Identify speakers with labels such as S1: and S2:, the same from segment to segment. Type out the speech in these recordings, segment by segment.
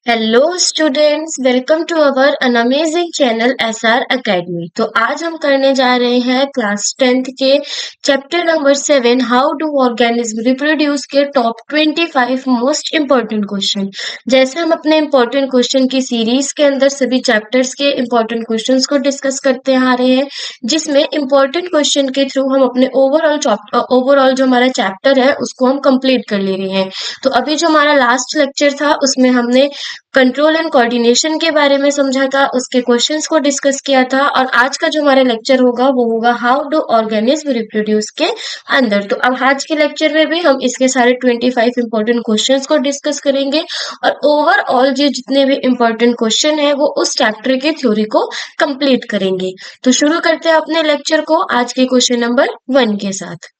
S1: Hello students, welcome to our an amazing channel SR academy. तो आज हम करने जा रहे हैं क्लास 10th के chapter number 7 how do organism reproduce के टॉप 25 मोस्ट इम्पोर्टेंट क्वेश्चन। जैसे हम अपने इम्पोर्टेंट क्वेश्चन की सीरीज के अंदर सभी चैप्टर्स के इम्पोर्टेंट क्वेश्चंस को डिस्कस करते आ रहे हैं, जिसमें इम्पोर्टेंट क्वेश्चन के थ्रू हम अपने ओवरऑल जो हमारा चैप्टर है उसको हम कंप्लीट कर ले रहे हैं। तो अभी जो हमारा लास्ट लेक्चर था उसमें हमने कंट्रोल एंड कोऑर्डिनेशन के बारे में समझा था, उसके क्वेश्चंस को डिस्कस किया था। और आज का जो हमारा लेक्चर होगा वो होगा हाउ डू ऑर्गेनिज्म रिप्रोड्यूस के अंदर। तो अब आज के लेक्चर में भी हम इसके सारे 25 इंपॉर्टेंट क्वेश्चंस को डिस्कस करेंगे और ओवरऑल जो जितने भी इंपॉर्टेंट क्वेश्चन है वो उस चैप्टर की थ्योरी को कंप्लीट करेंगे। तो शुरू करते हैं अपने लेक्चर को आज के क्वेश्चन नंबर 1 के साथ।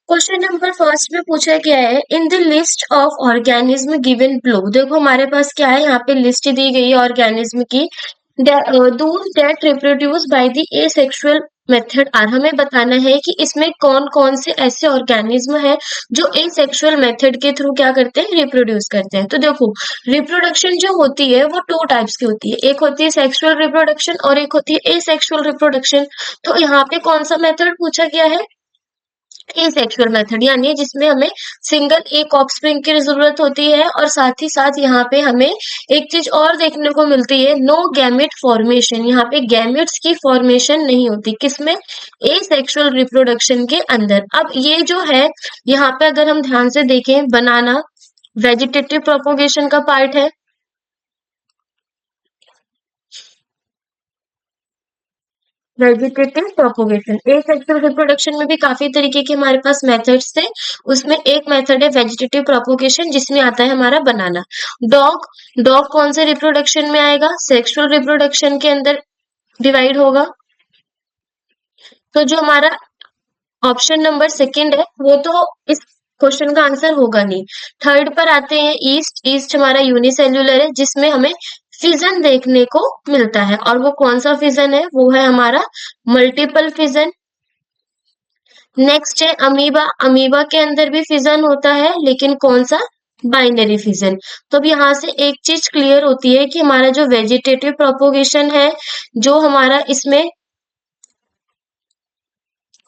S1: क्वेश्चन नंबर फर्स्ट में पूछा गया है, in the list of organism given below. देखो हमारे पास क्या है, यहाँ पे लिस्ट दी गई है ऑर्गेनिज्म की। Those that reproduce by the asexual method are. हमें बताना है कि इसमें कौन कौन से ऐसे ऑर्गेनिज्म है जो एसेक्सुअल मेथड के थ्रू क्या करते हैं, रिप्रोड्यूस करते हैं। तो देखो, रिप्रोडक्शन जो होती है वो टू टाइप्स की होती है, एक होती है सेक्सुअल रिप्रोडक्शन और एक होती है एसेक्सुअल रिप्रोडक्शन। तो यहाँ पे कौन सा मेथड पूछा गया है, एसेक्सुअल मेथड, यानी जिसमें हमें सिंगल एक ऑफस्प्रिंग की जरूरत होती है और साथ ही साथ यहाँ पे हमें एक चीज और देखने को मिलती है, नो गैमेट फॉर्मेशन। यहाँ पे गैमेट्स की फॉर्मेशन नहीं होती, किसमें, एसेक्सुअल रिप्रोडक्शन के अंदर। अब ये जो है, यहाँ पे अगर हम ध्यान से देखें, बनाना वेजिटेटिव प्रोपोगेशन का पार्ट है। वेजिटेटिव प्रोपोगेशन, एसेक्सुअल रिप्रोडक्शन में भी काफी तरीके के हमारे पास मेथड्स थे। उसमें एक मेथड है वेजिटेटिव प्रोपोगेशन, जिसमें आता है हमारा बनाना। डॉग, डॉग कौन से रिप्रोडक्शन में आएगा, सेक्सुअल रिप्रोडक्शन के अंदर डिवाइड होगा। तो जो हमारा ऑप्शन नंबर सेकंड है वो तो इस क्वेश्चन का आंसर होगा नहीं। थर्ड पर आते हैं ईस्ट। ईस्ट हमारा यूनिसेल्युलर है, जिसमें हमें फिजन देखने को मिलता है, और वो कौन सा फिजन है, वो है हमारा मल्टीपल फिजन। नेक्स्ट है अमीबा। अमीबा के अंदर भी फिजन होता है, लेकिन कौन सा, बाइनरी फिजन। तो अब यहाँ से एक चीज क्लियर होती है कि हमारा जो वेजिटेटिव प्रोपोगेशन है, जो हमारा इसमें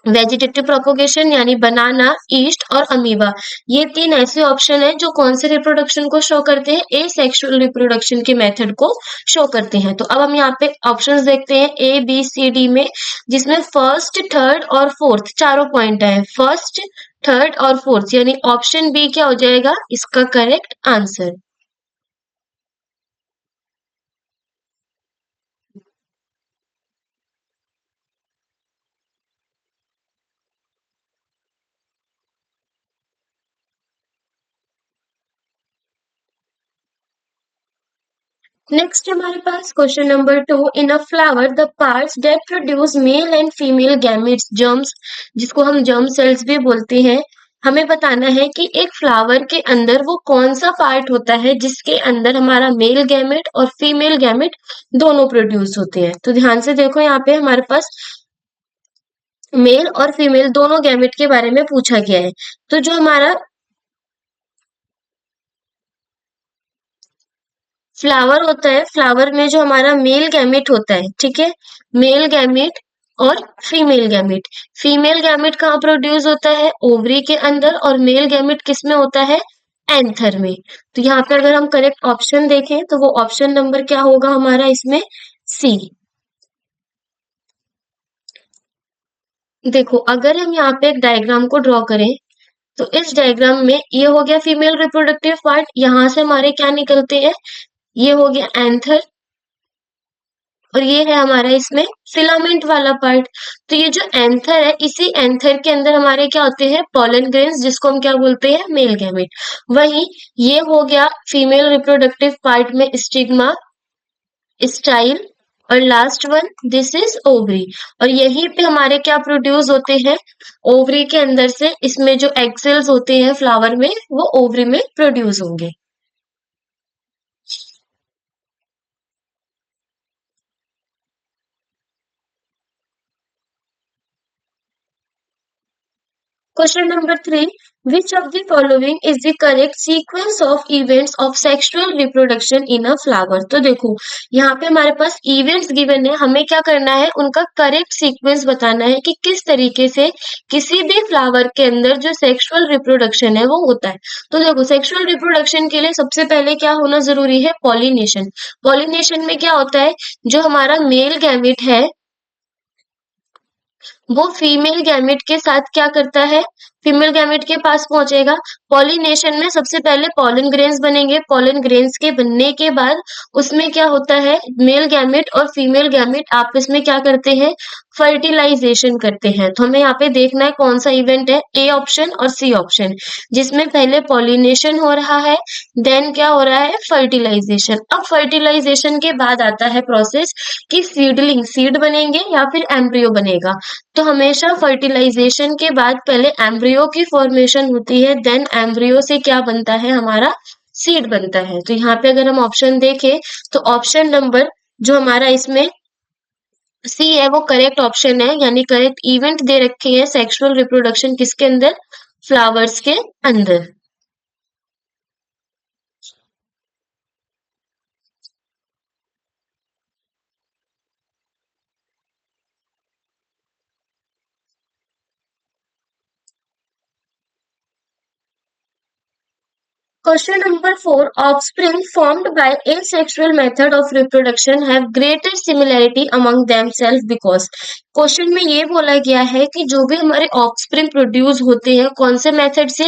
S1: वेजिटेटिव प्रोपोगेशन यानी बनाना, ईस्ट और अमीबा, ये तीन ऐसे ऑप्शन है जो कौन से रिप्रोडक्शन को शो करते हैं, ए सेक्सुअल रिप्रोडक्शन के मेथड को शो करते हैं। तो अब हम यहाँ पे ऑप्शंस देखते हैं ए बी सी डी में, जिसमें फर्स्ट, थर्ड और फोर्थ चारों पॉइंट है। फर्स्ट, थर्ड और फोर्थ, यानी ऑप्शन बी क्या हो जाएगा इसका करेक्ट आंसर। नेक्स्ट हमारे पास question number 2, in a flower the parts that produce male and female gametes, germs, जिसको हम जर्म सेल्स भी बोलते हैं। हमें बताना है कि एक फ्लावर के अंदर वो कौन सा पार्ट होता है जिसके अंदर हमारा मेल गैमेट और फीमेल गैमेट दोनों प्रोड्यूस होते हैं। तो ध्यान से देखो, यहाँ पे हमारे पास मेल और फीमेल दोनों गैमेट के बारे में पूछा गया है। तो जो हमारा फ्लावर होता है, फ्लावर में जो हमारा मेल गैमेट होता है, ठीक है, मेल गैमेट और फीमेल गैमेट। फीमेल गैमेट कहाँ प्रोड्यूस होता है, ओवरी के अंदर, और मेल गैमेट किस में होता है, एंथर में। तो यहाँ पे अगर हम करेक्ट ऑप्शन देखें तो वो ऑप्शन नंबर क्या होगा हमारा इसमें, सी। देखो अगर हम यहाँ पे एक डायग्राम को ड्रॉ करें, तो इस डायग्राम में ये हो गया फीमेल रिप्रोडक्टिव पार्ट, यहाँ से हमारे क्या निकलते हैं, ये हो गया एंथर, और ये है हमारा इसमें फिलामेंट वाला पार्ट। तो ये जो एंथर है, इसी एंथर के अंदर हमारे क्या होते हैं, पॉलन ग्रेन्स, जिसको हम क्या बोलते हैं, मेल गैमेट। वहीं ये हो गया फीमेल रिप्रोडक्टिव पार्ट में स्टिग्मा, स्टाइल, और last one this is ovary. और यहीं पे हमारे क्या प्रोड्यूस होते हैं, ओवरी के अंदर से इसमें जो एग सेल्स होते हैं फ्लावर में, वो ओवरी में प्रोड्यूस होंगे। Question number 3. Which of the following is the correct sequence of events of sexual reproduction in a flower? तो देखो यहाँ पे हमारे पास events given है, हमें क्या करना है, उनका correct sequence बताना है कि किस तरीके से किसी भी flower के अंदर जो sexual reproduction है वो होता है। तो देखो sexual reproduction के लिए सबसे पहले क्या होना जरूरी है, pollination। pollination में क्या होता है, जो हमारा मेल गैमेट है वो फीमेल गैमेट के साथ क्या करता है, फीमेल गैमेट के पास पहुंचेगा। पॉलिनेशन में सबसे पहले पॉलन ग्रेन्स बनेंगे, पॉलन ग्रेन्स के बनने के बाद उसमें क्या होता है, मेल गैमेट और फीमेल गैमेट आपस में क्या करते हैं, फर्टिलाइजेशन करते हैं। तो हमें यहाँ पे देखना है कौन सा इवेंट है, ए ऑप्शन और सी ऑप्शन, जिसमें पहले पॉलिनेशन हो रहा है, देन क्या हो रहा है, फर्टिलाइजेशन। अब फर्टिलाइजेशन के बाद आता है प्रोसेस कि सीडलिंग, सीड बनेंगे या फिर एम्ब्रियो बनेगा। तो हमेशा फर्टिलाइजेशन के बाद पहले एम्ब्रियो की फॉर्मेशन होती है, देन एम्ब्रियो से क्या बनता है, हमारा सीड बनता है। तो यहाँ पे अगर हम ऑप्शन देखें तो ऑप्शन नंबर जो हमारा इसमें सी है वो करेक्ट ऑप्शन है, यानी करेक्ट इवेंट दे रखे हैं सेक्सुअल रिप्रोडक्शन किसके अंदर, फ्लावर्स के अंदर। Question number 4. Offspring formed by asexual method of reproduction have greater similarity among themselves because question में ये बोला गया है कि जो भी हमारे ऑफस्प्रिंग प्रोड्यूस होते हैं कौन से मेथड से,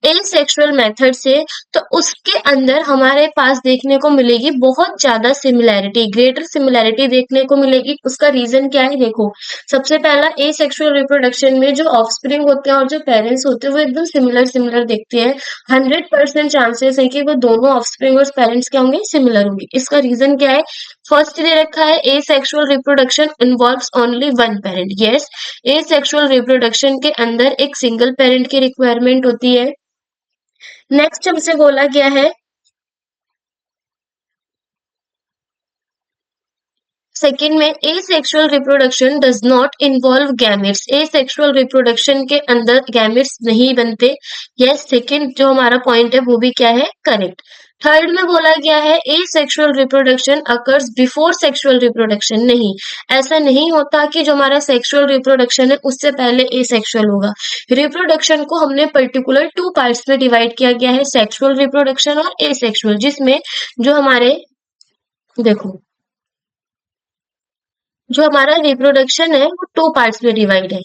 S1: एसेक्सुअल मेथड से, तो उसके अंदर हमारे पास देखने को मिलेगी बहुत ज्यादा सिमिलैरिटी, ग्रेटर सिमिलैरिटी देखने को मिलेगी। उसका रीजन क्या है, देखो सबसे पहला एसेक्सुअल रिप्रोडक्शन में जो ऑफस्प्रिंग होते हैं और जो पेरेंट्स होते हैं वो एकदम सिमिलर सिमिलर दिखते हैं। 100% चांसेस है कि वो दोनों ऑफस्प्रिंग और पेरेंट्स क्या होंगे, सिमिलर होंगे। इसका रीजन क्या है, फर्स्ट दे रखा है asexual reproduction involves only one parent. Yes, asexual reproduction के अंदर एक सिंगल पेरेंट की रिक्वायरमेंट होती है। नेक्स्ट हमसे बोला गया है सेकेंड में asexual reproduction does not involve gametes, asexual reproduction के अंदर गैमेट्स नहीं बनते। यस, सेकेंड जो हमारा पॉइंट है वो भी क्या है, करेक्ट। थर्ड में बोला गया है asexual reproduction occurs before sexual reproduction, नहीं, ऐसा नहीं होता कि जो हमारा सेक्सुअल रिप्रोडक्शन है उससे पहले एसेक्सुअल होगा। रिप्रोडक्शन को हमने पर्टिकुलर टू पार्ट्स में डिवाइड किया गया है, सेक्सुअल रिप्रोडक्शन और एसेक्सुअल, जिसमें जो हमारे देखो जो हमारा रिप्रोडक्शन है वो टू पार्ट्स में डिवाइड है।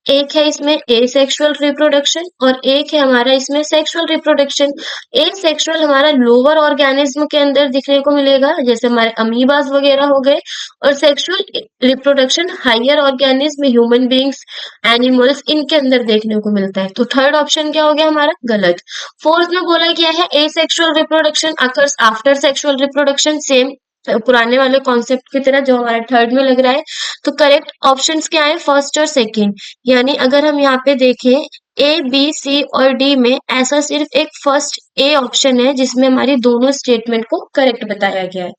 S1: एक है इसमें एसेक्सुअल रिप्रोडक्शन और एक है हमारा इसमें सेक्सुअल रिप्रोडक्शन। एसेक्सुअल हमारा लोअर ऑर्गेनिज्म के अंदर दिखने को मिलेगा, जैसे हमारे अमीबास वगैरह हो गए, और sexual reproduction higher organism, human beings, animals, इनके अंदर देखने को मिलता है। तो थर्ड ऑप्शन क्या हो गया हमारा, गलत। फोर्थ में बोला गया है asexual reproduction occurs after sexual reproduction, same पुराने वाले कॉन्सेप्ट की तरह जो हमारा थर्ड में लग रहा है। तो करेक्ट ऑप्शंस क्या है, फर्स्ट और सेकंड। यानी अगर हम यहाँ पे देखें ए बी सी और डी में ऐसा सिर्फ एक फर्स्ट ए ऑप्शन है जिसमें हमारी दोनों स्टेटमेंट को करेक्ट बताया गया है।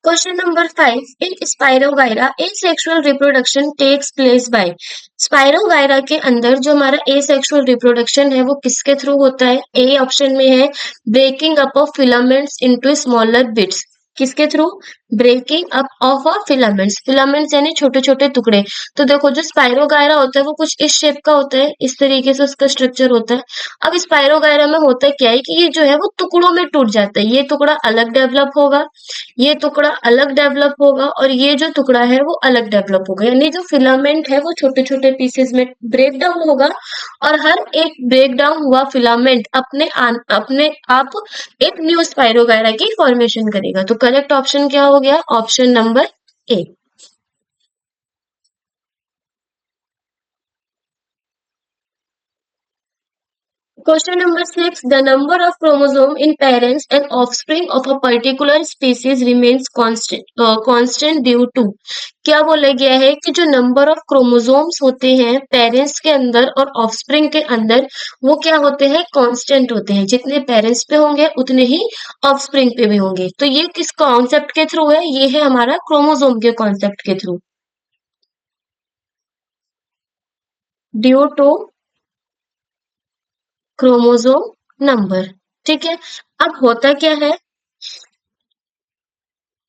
S1: Question number 5. In Spirogyra, asexual reproduction takes place by spirogyra के अंदर जो हमारा एसेक्सुअल रिप्रोडक्शन है वो किसके थ्रू होता है, ए ऑप्शन में है breaking up of filaments into smaller bits. किसके through, breaking up of a filaments, filaments यानी छोटे छोटे टुकड़े। तो देखो जो स्पायरोगायरा होता है वो कुछ इस शेप का होता है, इस तरीके से उसका स्ट्रक्चर होता है। अब स्पायरोगायरा में होता क्या है कि ये जो है वो टुकड़ों में टूट जाता है, ये टुकड़ा अलग डेवलप होगा, ये टुकड़ा अलग डेवलप होगा, और ये जो टुकड़ा है वो अलग डेवलप होगा, यानी जो फिलामेंट है वो छोटे छोटे पीसेस में ब्रेक डाउन होगा, और हर एक ब्रेक डाउन हुआ फिलामेंट अपने आप एक न्यू स्पाइरोगायरा की फॉर्मेशन करेगा। तो करेक्ट ऑप्शन क्या हो गया, option number A. Question number 6. The number of chromosome in parents and offspring of a particular species remains constant due to. क्या बोला गया है कि जो नंबर ऑफ क्रोमोसोम्स होते हैं पेरेंट्स के अंदर और ऑफस्प्रिंग के अंदर वो क्या होते हैं कांस्टेंट होते हैं, जितने पेरेंट्स पे होंगे उतने ही ऑफस्प्रिंग पे भी होंगे। तो ये किस कॉन्सेप्ट के थ्रू है? ये है हमारा क्रोमोसोम के कॉन्सेप्ट के through, due to chromosome number. ठीक है, अब होता क्या है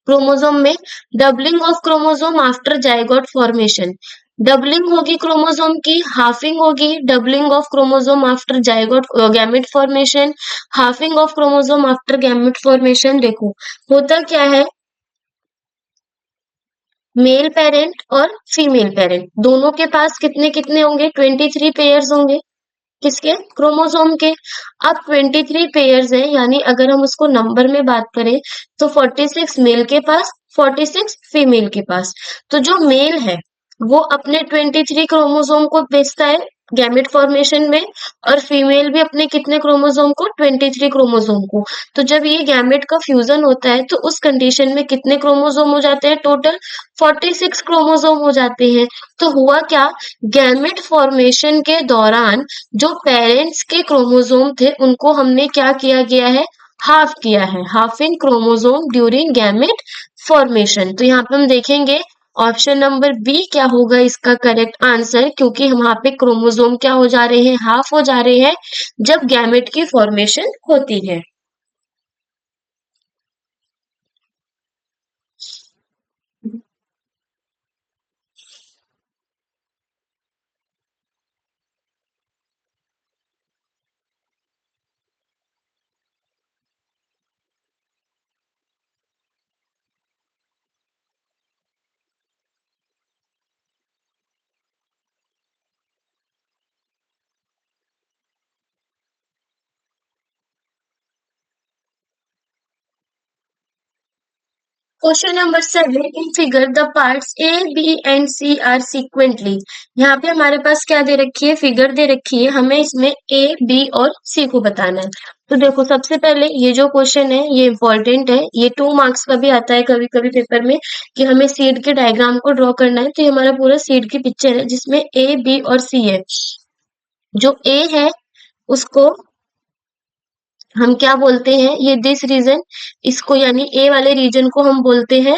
S1: क्रोमोसोम में? Doubling of chromosome after zygote formation. Doubling होगी क्रोमोसोम की, हाफिंग होगी। Doubling of chromosome after zygote gamete formation, halving of chromosome after gamete formation. देखो होता क्या है, मेल पेरेंट और फीमेल पेरेंट दोनों के पास कितने कितने होंगे? 23 पेयर्स होंगे। किसके? क्रोमोसोम के। अब 23 पेयर्स है, यानी अगर हम उसको नंबर में बात करें तो 46 मेल के पास, 46 फीमेल के पास। तो जो मेल है वो अपने 23 क्रोमोसोम को भेजता है गैमेट फॉर्मेशन में, और फीमेल भी अपने कितने क्रोमोसोम को? 23 क्रोमोसोम को। तो जब ये गैमेट का फ्यूजन होता है तो उस कंडीशन में कितने क्रोमोसोम हो जाते हैं? टोटल 46 क्रोमोसोम हो जाते हैं। तो हुआ क्या, गैमेट फॉर्मेशन के दौरान जो पेरेंट्स के क्रोमोसोम थे उनको हमने क्या किया गया है? हाफ किया है, halving chromosome during gamete formation. तो यहाँ पे हम देखेंगे ऑप्शन नंबर बी क्या होगा इसका करेक्ट आंसर, क्योंकि वहां पे क्रोमोसोम क्या हो जा रहे हैं? हाफ हो जा रहे हैं जब गैमेट की फॉर्मेशन होती है। Question number 7, in figure the parts A B and C are sequentially. यहाँ पे हमारे पास क्या दे रखी है? फिगर दे रखी है, हमें इसमें ए बी और सी को बताना है। तो देखो सबसे पहले ये जो क्वेश्चन है ये इंपॉर्टेंट है, ये 2 मार्क्स का भी आता है कभी कभी पेपर में कि हमें सीड के डायग्राम को ड्रॉ करना है। तो ये हमारा पूरा सीड की पिक्चर है जिसमें ए बी और सी है। जो ए है उसको हम क्या बोलते हैं? ये दिस रीजन, इसको यानी ए वाले रीजन को हम बोलते हैं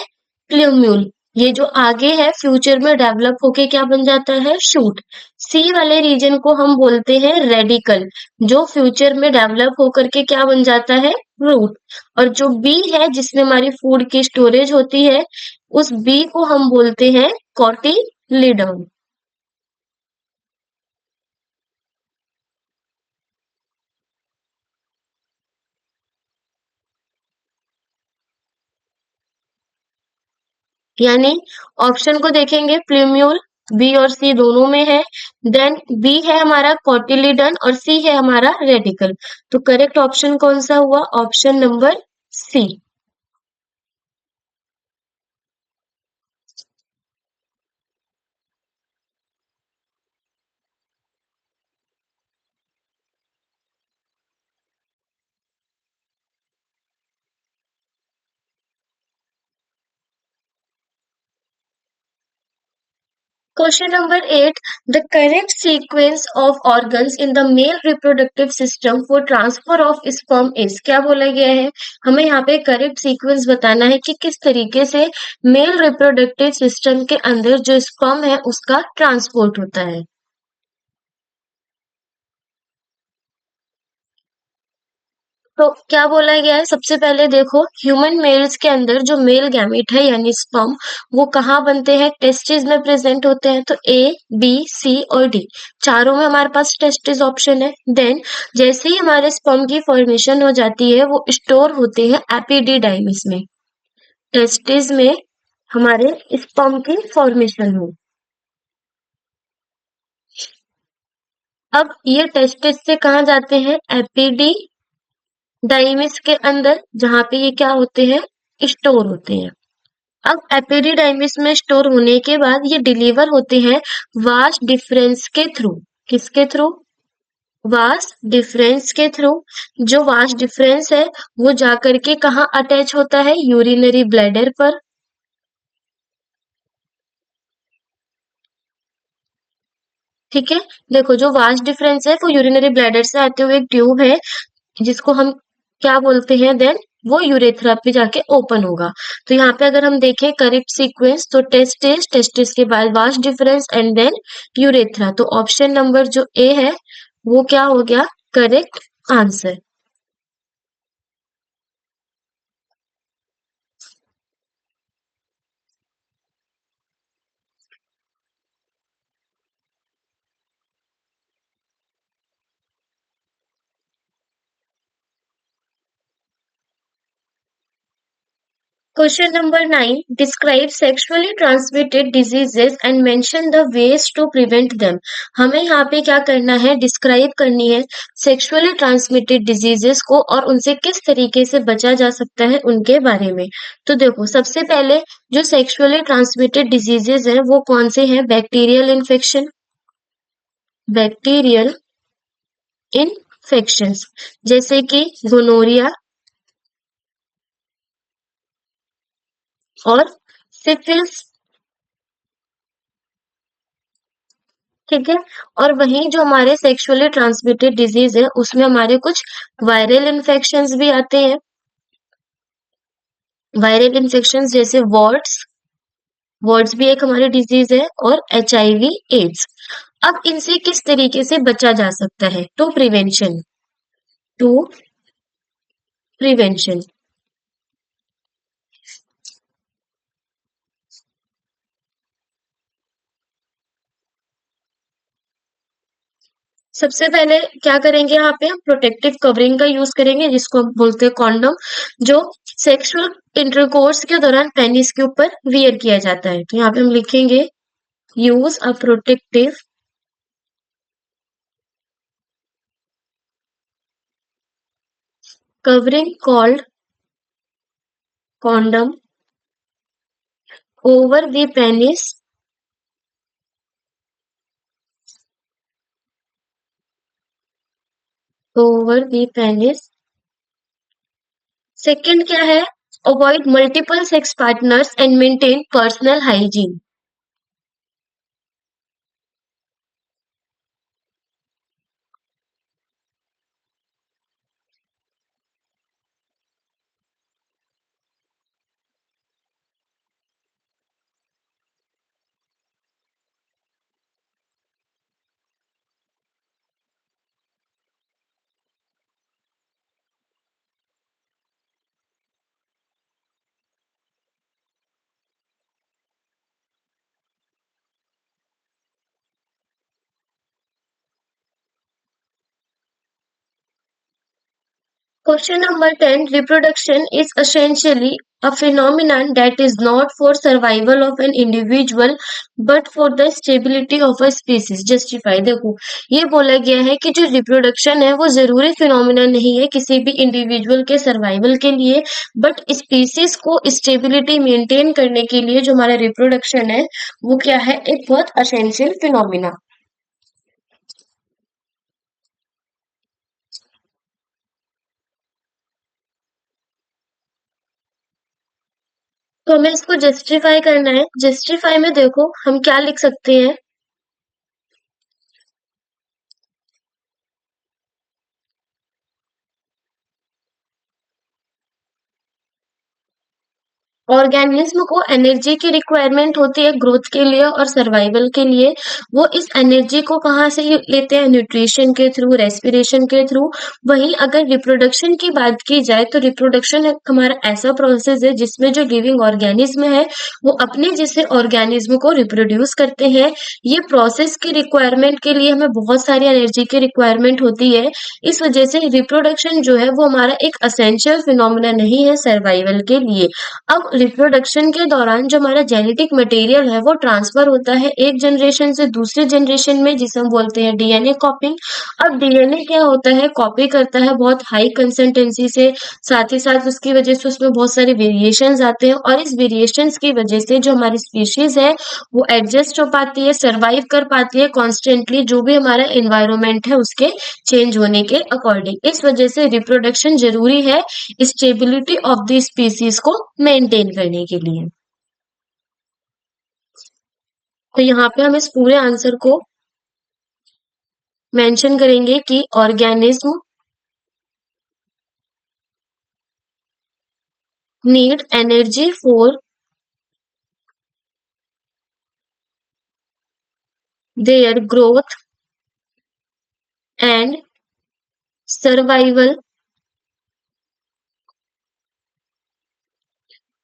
S1: प्ल्यूम्यूल। ये जो आगे है फ्यूचर में डेवलप होके क्या बन जाता है? शूट। सी वाले रीजन को हम बोलते हैं रेडिकल, जो फ्यूचर में डेवलप होकर के क्या बन जाता है? रूट। और जो बी है जिसमें हमारी फूड की स्टोरेज होती है, उस बी को हम बोलते हैं कॉटिलीडन। यानी ऑप्शन को देखेंगे, प्ल्यूम्यूल बी और सी दोनों में है। देन बी है हमारा कॉटिलीडन और सी है हमारा रेडिकल। तो करेक्ट ऑप्शन कौन सा हुआ? Option number C. Question number 8. The correct sequence of organs in the male reproductive system for transfer of sperm is. क्या बोला गया है? हमें यहाँ पे करेक्ट सीक्वेंस बताना है कि किस तरीके से मेल रिप्रोडक्टिव सिस्टम के अंदर जो स्पर्म है उसका ट्रांसपोर्ट होता है। तो क्या बोला गया है? सबसे पहले देखो ह्यूमन मेल्स के अंदर जो मेल गैमेट है यानी स्पर्म, वो कहाँ बनते हैं? टेस्टिस में प्रेजेंट होते हैं। तो ए बी सी और डी चारों में हमारे पास टेस्टिस ऑप्शन है। देन जैसे ही हमारे स्पर्म की फॉर्मेशन हो जाती है वो स्टोर होते हैं एपिडिडाइमिस में। टेस्टिस में हमारे स्पर्म की फॉर्मेशन हो। अब ये टेस्टिस से कहाँ जाते हैं? एपिडिडाइमिस के अंदर, जहाँ पे ये क्या होते हैं? स्टोर होते हैं। अब एपिडिडाइमिस में स्टोर होने के बाद ये डिलीवर होते हैं वास्ट डिफरेंस के थ्रू। किसके थ्रू? वास डिफरेंस के थ्रू। जो वास डिफरेंस है वो जाकर के कहाँ अटैच होता है? यूरिनरी ब्लैडर पर। ठीक है, देखो जो वास डिफरेंस है वो यूरिनरी ब्लैडर से आते हुए एक ट्यूब है जिसको हम क्या बोलते हैं देन? वो यूरेथ्रा पे जाके ओपन होगा। तो यहाँ पे अगर हम देखें करेक्ट सीक्वेंस तो टेस्टिस, टेस्टिस के बाद vas deferens and then urethra. तो ऑप्शन नंबर जो ए है वो क्या हो गया correct answer. Question number 9. Describe sexually transmitted diseases and mention the ways to prevent them. हमें यहाँ पे क्या करना है? डिस्क्राइब करनी है सेक्सुअली ट्रांसमिटेड डिजीजेस को और उनसे किस तरीके से बचा जा सकता है उनके बारे में। तो देखो सबसे पहले जो सेक्सुअली ट्रांसमिटेड डिजीजेस हैं वो कौन से हैं? बैक्टीरियल इन्फेक्शन, बैक्टीरियल इन्फेक्शंस जैसे कि गोनोरिया और सिफिलिस। ठीक है, और वहीं जो हमारे सेक्सुअली ट्रांसमिटेड डिजीज है उसमें हमारे कुछ वायरल इन्फेक्शंस भी आते हैं। वायरल इन्फेक्शंस जैसे वॉर्ड्स, वॉर्ड्स भी एक हमारी डिजीज है, और HIV एड्स। अब इनसे किस तरीके से बचा जा सकता है? To prevention, to prevention. सबसे पहले क्या करेंगे? यहाँ पे हम प्रोटेक्टिव कवरिंग का यूज करेंगे जिसको हम बोलते हैं कॉन्डम, जो सेक्सुअल इंटरकोर्स के दौरान पेनिस के ऊपर वियर किया जाता है। तो यहाँ पे हम लिखेंगे use a protective covering called condom over the penis over the penis. Second क्या है? Avoid multiple sex partners and maintain personal hygiene. Question number 10. Reproduction is essentially a phenomenon that is not for survival of an individual but for the stability of a species. Justify. देखो ये बोला गया है कि जो reproduction है वो जरूरी फिनोमिना नहीं है किसी भी इंडिविजुअल के सर्वाइवल के लिए, बट स्पीसीज को स्टेबिलिटी मेंटेन करने के लिए जो हमारा रिप्रोडक्शन है वो क्या है? एक बहुत असेंशियल फिनोमिना। तो हमें इसको जस्टिफाई करना है। जस्टिफाई में देखो हम क्या लिख सकते हैं? ऑर्गेनिज्म को एनर्जी की रिक्वायरमेंट होती है ग्रोथ के लिए और सर्वाइवल के लिए। वो इस एनर्जी को कहाँ से लेते हैं? न्यूट्रिशन के थ्रू, रेस्पिरेशन के थ्रू। वहीं अगर रिप्रोडक्शन की बात की जाए तो रिप्रोडक्शन एक हमारा ऐसा प्रोसेस है जिसमें जो लिविंग ऑर्गेनिज्म है वो अपने जैसे ऑर्गेनिज्म को रिप्रोड्यूस करते हैं। ये प्रोसेस की रिक्वायरमेंट के लिए हमें बहुत सारी एनर्जी की रिक्वायरमेंट होती है। इस वजह से रिप्रोडक्शन जो है वो हमारा एक असेंशियल फिनोमिना नहीं है सर्वाइवल के लिए। अब रिप्रोडक्शन के दौरान जो हमारा जेनेटिक मटेरियल है वो ट्रांसफर होता है एक जनरेशन से दूसरे जनरेशन में, जिसे हम बोलते हैं डीएनए कॉपिंग। अब डीएनए क्या होता है, कॉपी करता है बहुत हाई कंसिस्टेंसी से, साथ ही साथ उसकी वजह से उसमें बहुत सारे वेरिएशंस आते हैं, और इस वेरिएशंस की वजह से जो हमारी स्पीशीज है वो एडजस्ट हो पाती है, सर्वाइव कर पाती है कॉन्स्टेंटली जो भी हमारा एनवायरमेंट है उसके चेंज होने के अकॉर्डिंग। इस वजह से रिप्रोडक्शन जरूरी है स्टेबिलिटी ऑफ द स्पीसीज को मेंटेन करने के लिए। तो यहाँ पे हम इस पूरे आंसर को मेंशन करेंगे कि organism need energy for their growth and survival.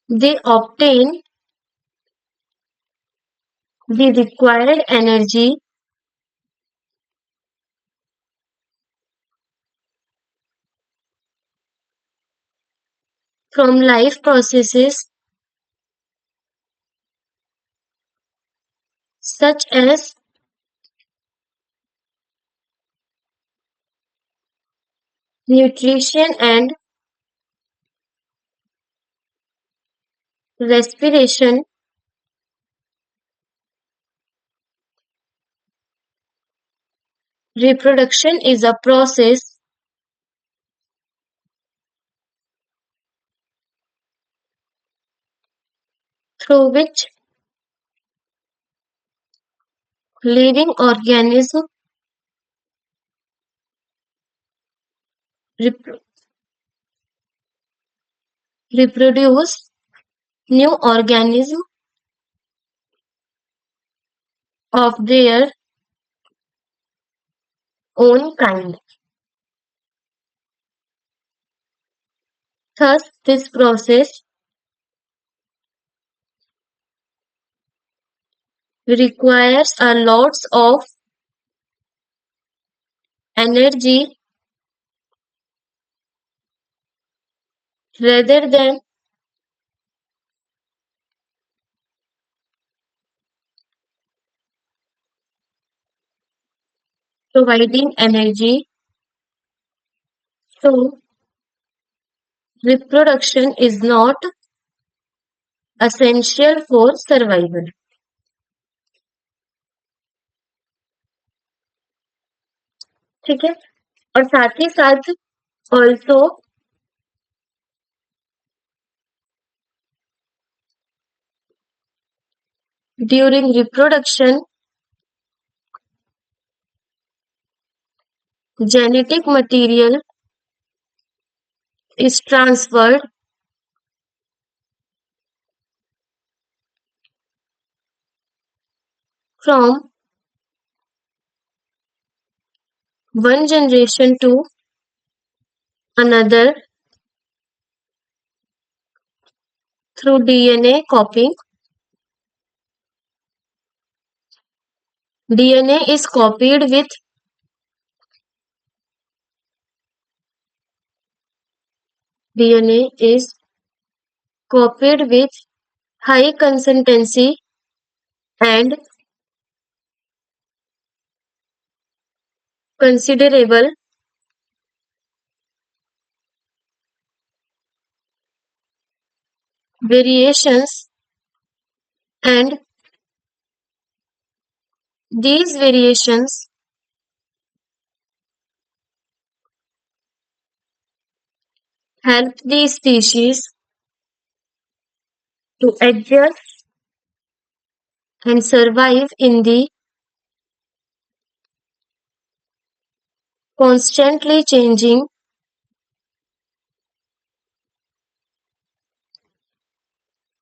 S1: They obtain the required energy from life processes such as nutrition and respiration. Reproduction is a process through which living organisms rep- reproduce new organisms of their own kind. Thus, this process requires a lot of energy rather than providing energy. So, reproduction is not essential for survival. ठीक है, और साथ ही साथ also during reproduction genetic material is transferred from one generation to another through DNA copying. DNA is copied with DNA is copied with high consistency and considerable variations, and these variations help the species to adjust and survive in the constantly changing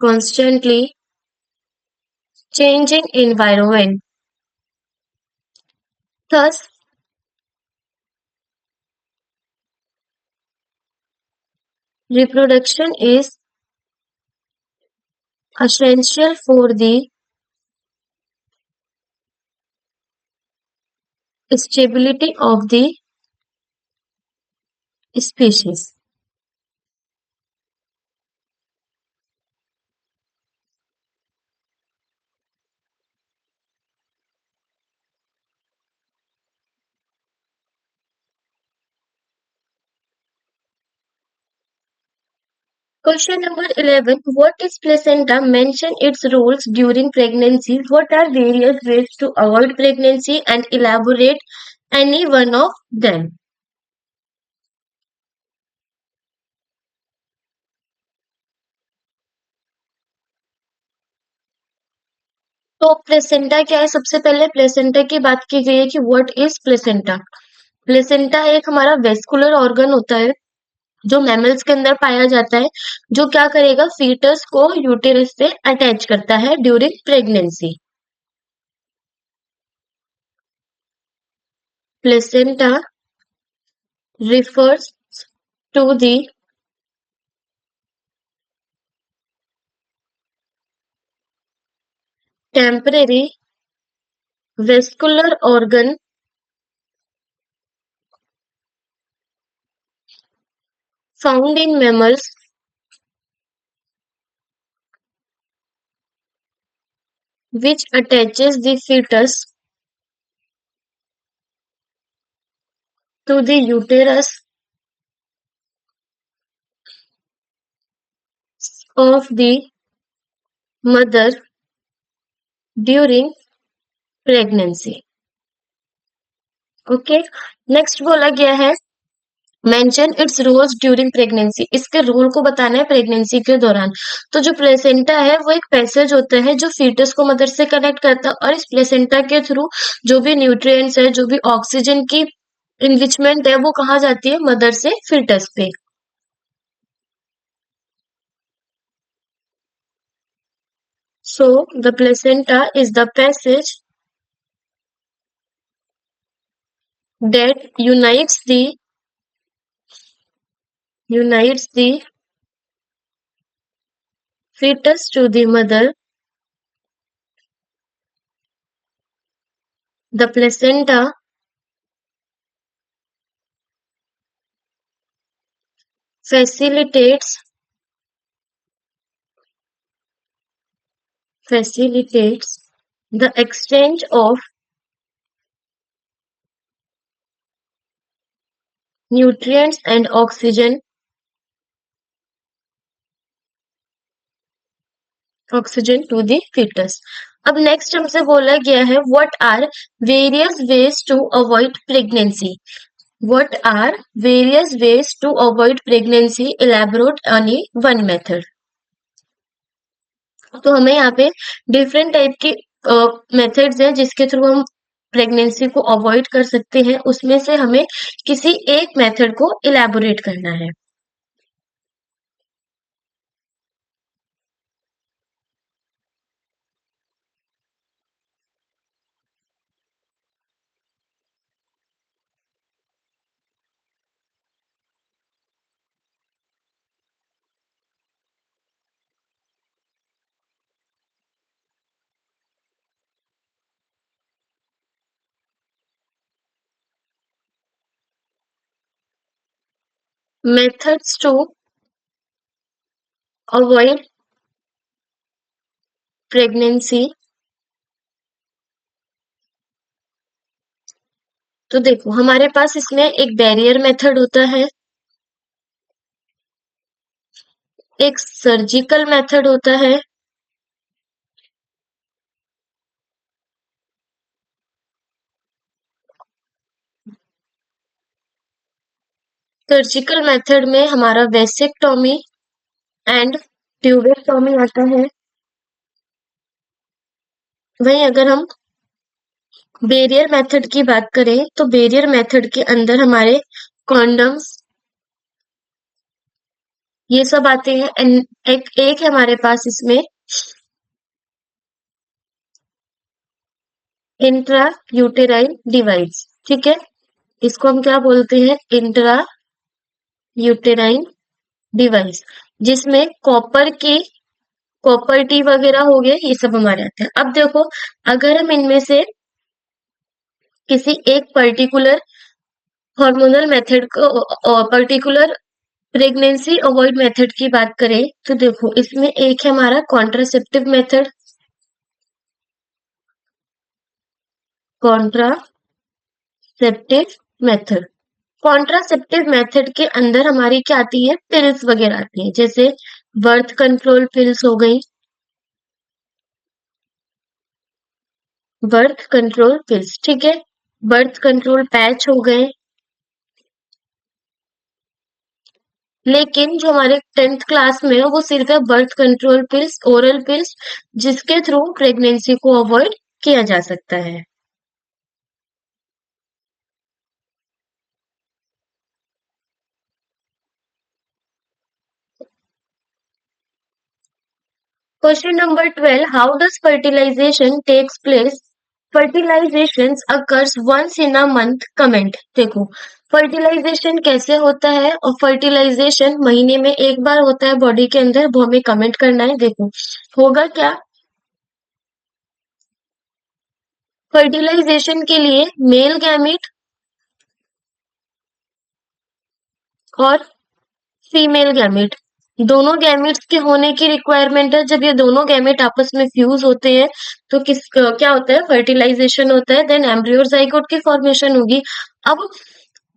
S1: constantly changing environment. Thus, reproduction is essential for the stability of the species. Question number 11. What is placenta? Mention its roles during pregnancy. What are various ways to avoid pregnancy and elaborate any one of them? तो placenta क्या है? सबसे पहले placenta की बात की गई है कि व्हाट इज प्लेसेंटा। प्लेसेंटा एक हमारा वेस्कुलर ऑर्गन होता है जो मैमल्स के अंदर पाया जाता है, जो क्या करेगा, फीटस को यूटेरस से अटैच करता है during pregnancy. Placenta refers to the temporary vascular organ found in mammals which attaches the fetus to the uterus of the mother during pregnancy। Okay, next बोला गया है mention its roles during pregnancy. इसके role को बताना है pregnancy के दौरान। तो जो प्लेसेंटा है वो एक पैसेज होता है जो फीटस को मदर से कनेक्ट करता है, और इस प्लेसेंटा के थ्रू जो भी न्यूट्रिएंट्स है, जो भी ऑक्सीजन की इनरिचमेंट है, वो कहाँ जाती है? मदर से फीटस पे। So the placenta is the passage that unites the fetus to the mother. The placenta facilitates the exchange of nutrients and oxygen to the fetus। अब नेक्स्ट हमसे बोला गया है what are various ways to avoid pregnancy. What are various ways to avoid pregnancy, elaborate any one method. तो हमें यहाँ पे different type की मेथड्स हैं जिसके थ्रू हम प्रेगनेंसी को अवॉइड कर सकते हैं, उसमें से हमें किसी एक मेथड को इलैबोरेट करना है। Methods to avoid pregnancy. तो देखो हमारे पास इसमें एक बैरियर मेथड होता है, एक सर्जिकल मेथड होता है, सर्जिकल मेथड में हमारा वेसेक्टोमी एंड ट्यूबेक्टोमी आता है। वहीं अगर हम बैरियर मेथड की बात करें तो बैरियर मेथड के अंदर हमारे कॉन्डम्स ये सब आते हैं। एक है हमारे पास इसमें इंट्रा यूटेराइन डिवाइस, ठीक है, इसको हम क्या बोलते हैं? इंट्रा यूटेराइन डिवाइस, जिसमें कॉपर टी वगैरह हो गए, ये सब हमारे आते हैं। अब देखो अगर हम इनमें से किसी एक पर्टिकुलर हार्मोनल मेथड को, पर्टिकुलर प्रेगनेंसी अवॉइड मेथड की बात करें तो देखो इसमें एक है हमारा contraceptive method, contraceptive method, contraceptive method के अंदर हमारी क्या आती है, पिल्स वगैरह आती है, जैसे बर्थ कंट्रोल पिल्स हो गई, बर्थ कंट्रोल पिल्स, ठीक है, बर्थ कंट्रोल पैच हो गए। लेकिन जो हमारे 10th क्लास में है वो सिर्फ है birth control pills, oral pills, जिसके थ्रू प्रेगनेंसी को अवॉइड किया जा सकता है। Question number 12. How does fertilization takes place? Fertilization occurs once in a month. Comment. देखो, फर्टिलाइजेशन कैसे होता है और फर्टिलाइजेशन महीने में एक बार होता है बॉडी के अंदर, वो हमें कमेंट करना है। देखो होगा क्या, फर्टिलाइजेशन के लिए मेल गैमेट और फीमेल गैमेट, दोनों गैमेट्स के होने की रिक्वायरमेंट है। जब ये दोनों गैमेट आपस में फ्यूज होते हैं तो क्या होता है, फर्टिलाइजेशन होता है, देन एम्ब्रियो और जाइगोट की फॉर्मेशन होगी। अब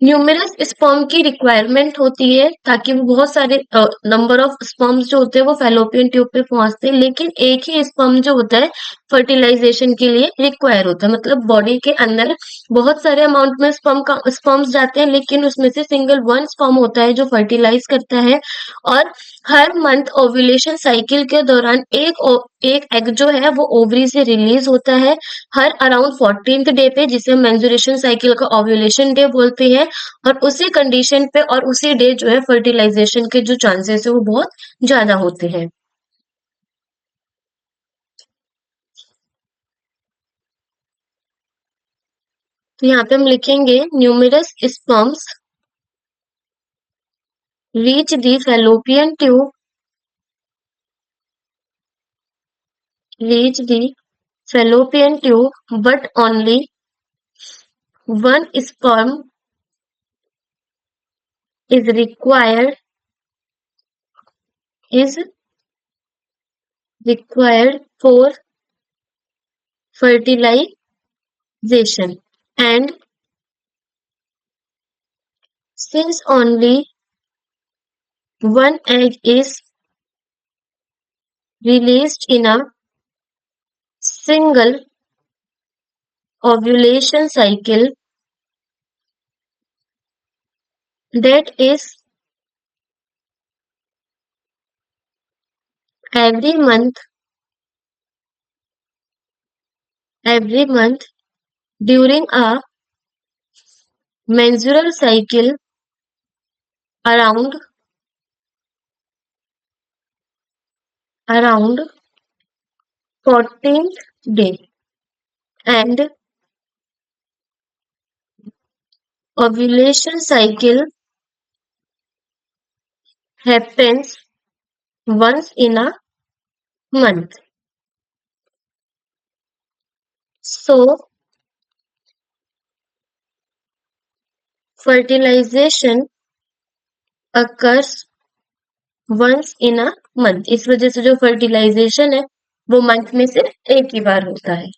S1: न्यूमेरस स्पर्म की रिक्वायरमेंट होती है ताकि वो बहुत सारे नंबर ऑफ स्पर्म्स जो होते हैं वो फैलोपियन ट्यूब पे पहुंचते हैं, लेकिन एक ही स्पर्म जो होता है फर्टिलाइजेशन के लिए रिक्वायर होता है। मतलब बॉडी के अंदर बहुत सारे अमाउंट में स्पर्म्स जाते हैं, लेकिन उसमें से सिंगल वन स्पर्म होता है जो फर्टिलाइज करता है। और हर मंथ ओव्यूलेशन साइकिल के दौरान एक एग जो है वो ओवरी से रिलीज होता है हर अराउंड 14th डे पे, जिसे हम मेंस्ट्रुएशन साइकिल का ओव्यूलेशन डे बोलते हैं। और उसी कंडीशन पे और उसी डे जो है फर्टिलाइजेशन के जो चांसेस है वो बहुत ज्यादा होते हैं। तो यहाँ पे हम लिखेंगे numerous sperms reach the fallopian tube, reach the fallopian tube, but only one sperm is required is required for fertilization, and since only one egg is released in a single ovulation cycle, that is every month every month during a menstrual cycle around around 14th day, and ovulation cycle happens once in a month. So fertilization occurs once in a month. इस वजह से जो fertilisation है वो month में सिर्फ एक ही बार होता है।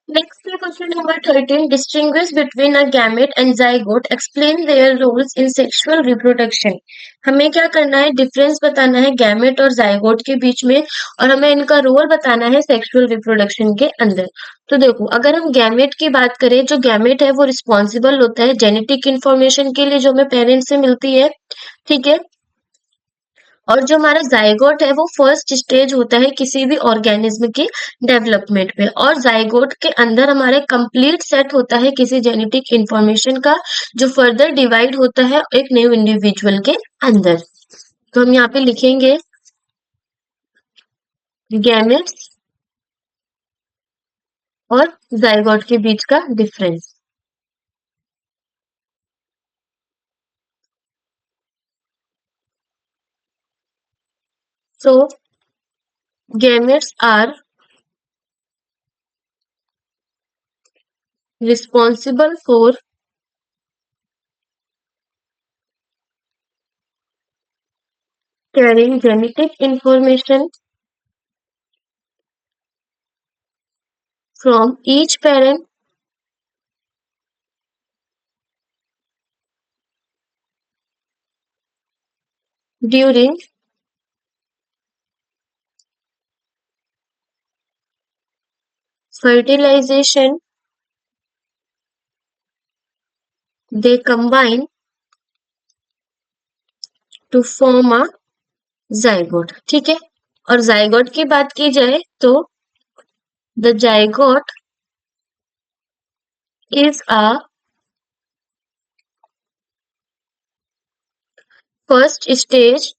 S1: Next question number 13. Distinguish between a gamete and zygote. Explain their roles in sexual reproduction. हमें क्या करना है, डिफरेंस बताना है गैमेट और जाइगोट के बीच में, और हमें इनका रोल बताना है सेक्सुअल रिप्रोडक्शन के अंदर। तो देखो, अगर हम गैमेट की बात करें, जो गैमेट है वो रिस्पॉन्सिबल होता है जेनेटिक इंफॉर्मेशन के लिए जो हमें पेरेंट्स से मिलती है, ठीक है। और जो हमारा जाइगोट है वो फर्स्ट स्टेज होता है किसी भी ऑर्गेनिज्म के डेवलपमेंट में, और जाइगोट के अंदर हमारे कंप्लीट सेट होता है किसी जेनेटिक इंफॉर्मेशन का, जो फर्दर डिवाइड होता है एक न्यू इंडिविजुअल के अंदर। तो हम यहाँ पे लिखेंगे गैमेट्स और जाइगोट के बीच का difference. So gametes are responsible for carrying genetic information from each parent during fertilization. They combine to form a zygote. ठीक है, और zygote की बात की जाए तो the zygote is a first stage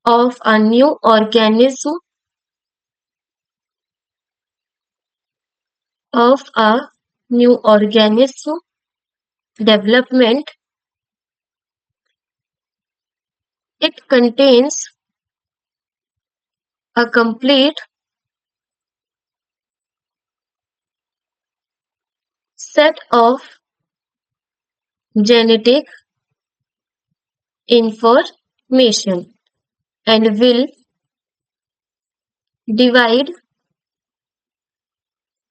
S1: of a new organism development. It contains a complete set of genetic information and will divide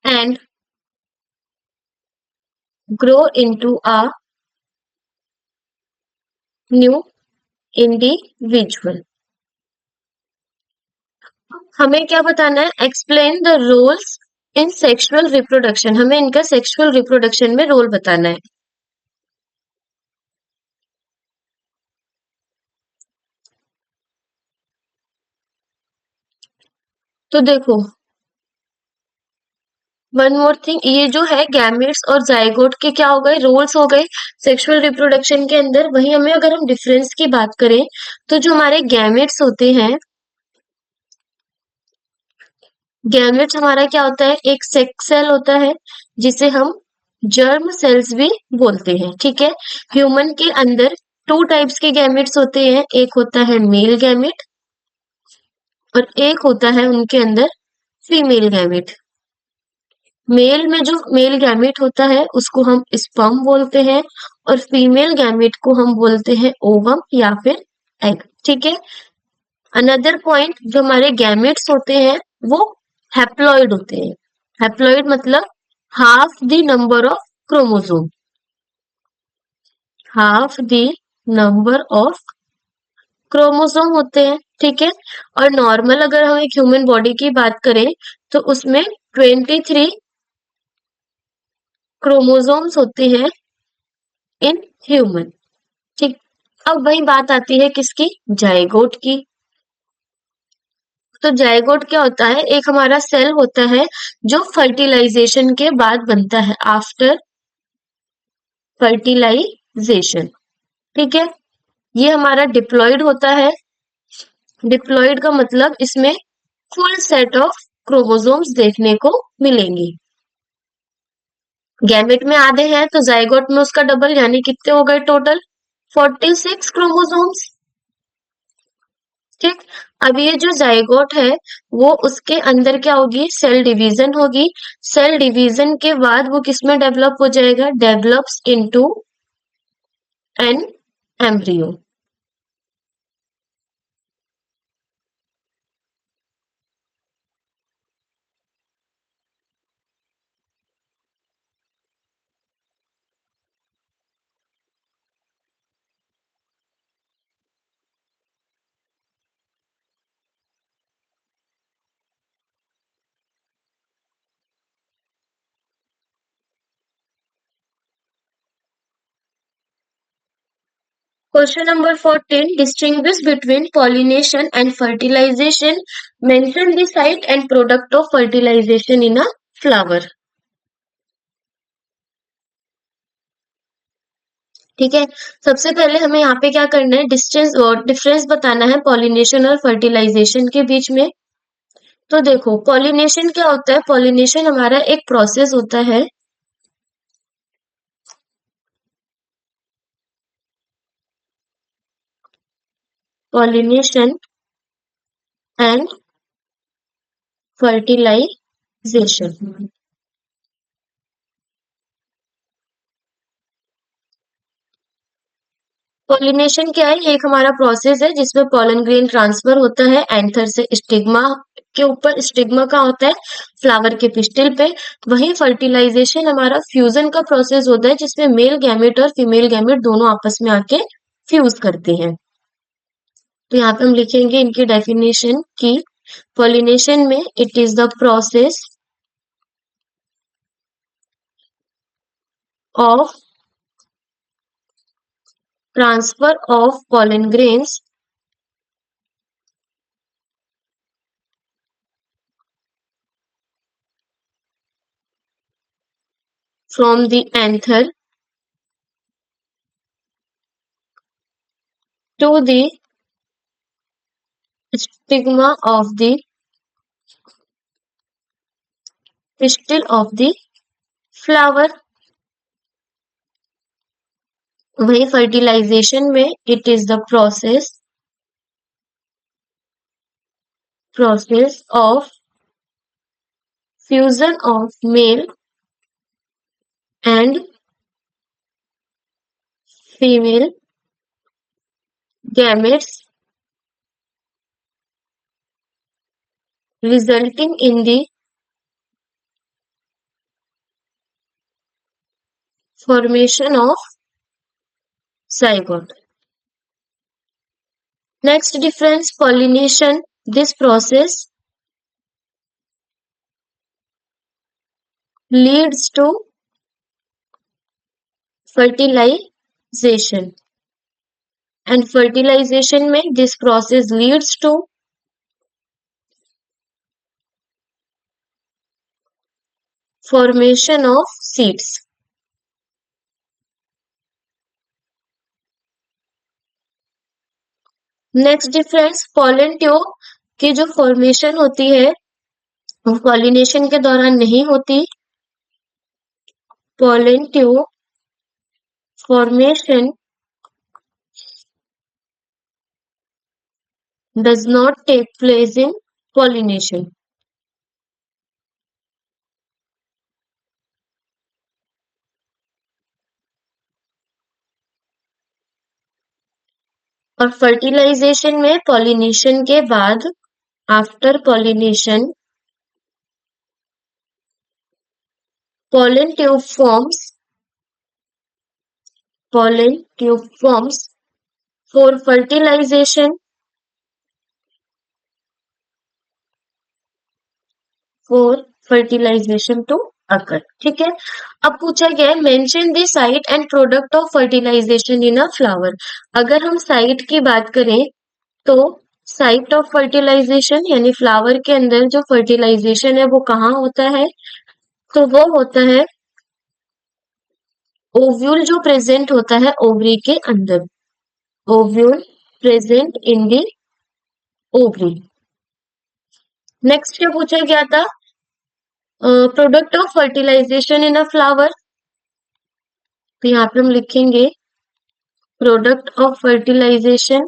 S1: and grow into a new individual. हमें क्या बताना है? Explain the roles in sexual reproduction. हमें इनका sexual reproduction में role बताना है. तो देखो, वन मोर थिंग, ये जो है गैमेट्स और जाइगोट के क्या हो गए? रोल्स हो गए सेक्सुअल रिप्रोडक्शन के अंदर. वहीं हमें अगर हम डिफरेंस की बात करें तो जो हमारे गैमेट्स होते हैं, गैमेट्स हमारा क्या होता है? एक सेक्स सेल होता है जिसे हम जर्म सेल्स भी बोलते हैं. ठीक है, ह्यूमन के अंदर टू टाइप्स के गैमेट्स होते हैं. एक होता है मेल गैमेट और एक होता है उनके अंदर फीमेल गैमेट. मेल में जो मेल गैमेट होता है उसको हम स्पर्म बोलते हैं और फीमेल गैमेट को हम बोलते हैं ओवम या फिर एग. ठीक है, अनदर पॉइंट, जो हमारे गैमेट्स होते हैं वो हैप्लॉइड होते हैं. हैप्लॉइड मतलब half the number of chromosome. Half the number of chromosome होते हैं. ठीक है, और नॉर्मल अगर हम एक ह्यूमन बॉडी की बात करें तो उसमें 23 क्रोमोसोम्स होते हैं इन ह्यूमन. ठीक, अब वही बात आती है किसकी? जाइगोट की. तो जाइगोट क्या होता है? एक हमारा सेल होता है जो फर्टिलाइजेशन के बाद बनता है, आफ्टर फर्टिलाइजेशन. ठीक है, ये हमारा डिप्लॉइड होता है. डिप्लॉइड का मतलब इसमें फुल सेट ऑफ क्रोमोसोम्स देखने को मिलेंगी. गैमेट में आधे हैं तो जाइगोट में उसका डबल, यानी कितने हो गए टोटल? 46 क्रोमोसोम्स. ठीक, अब ये जो जाइगोट है वो उसके अंदर क्या होगी? सेल डिवीजन होगी. सेल डिवीजन के बाद वो किसमें डेवलप हो जाएगा? Develops into an embryo. Question number 14. Distinguish between pollination and fertilization. Mention the site and product of fertilization in a flower. ठीक है, सबसे पहले हमें यहाँ पे क्या करना है? डिस्टेंस और डिफरेंस बताना है पॉलिनेशन और फर्टिलाइजेशन के बीच में. तो देखो, पॉलिनेशन क्या होता है? पॉलिनेशन हमारा एक प्रोसेस होता है. Pollination and fertilization. पॉलिनेशन क्या है? एक हमारा प्रोसेस है जिसमें पॉलन ग्रेन ट्रांसफर होता है एंथर से स्टिग्मा के ऊपर। स्टिग्मा का होता है फ्लावर के पिस्टिल पे। वहीं फर्टिलाइजेशन हमारा फ्यूजन का प्रोसेस होता है जिसमें मेल गैमेट और फीमेल गैमेट दोनों आपस में आके फ्यूज करते हैं। तो यहाँ पे हम लिखेंगे इनकी डेफिनेशन की पॉलिनेशन में it is the process of transfer of pollen grains from the anther to the stigma of the pistil of the flower। वही फर्टिलाइजेशन में it is the process of fusion of male and female gametes resulting in the formation of zygote। Next difference, pollination. This process leads to fertilization and fertilization में this process leads to formation of seeds। Next difference, pollen tube की जो formation होती है वो pollination के दौरान नहीं होती। Pollen tube formation does not take place in pollination। और फर्टिलाइजेशन में पॉलिनेशन के बाद after pollination pollen tube forms pollen tube forms for fertilization to occur. ठीक है। अब पूछा गया है mention the site and product of fertilization in a flower. अगर हम साइट की बात करें तो साइट ऑफ फर्टिलाइजेशन यानी फ्लावर के अंदर जो फर्टिलाइजेशन है वो कहाँ होता है? तो वो होता है ओव्यूल जो प्रेजेंट होता है ओवरी के अंदर। Ovule present in the ovary. Next क्या पूछा गया था? Product of fertilization in a flower. तो यहाँ पे हम लिखेंगे प्रोडक्ट ऑफ फर्टिलाइजेशन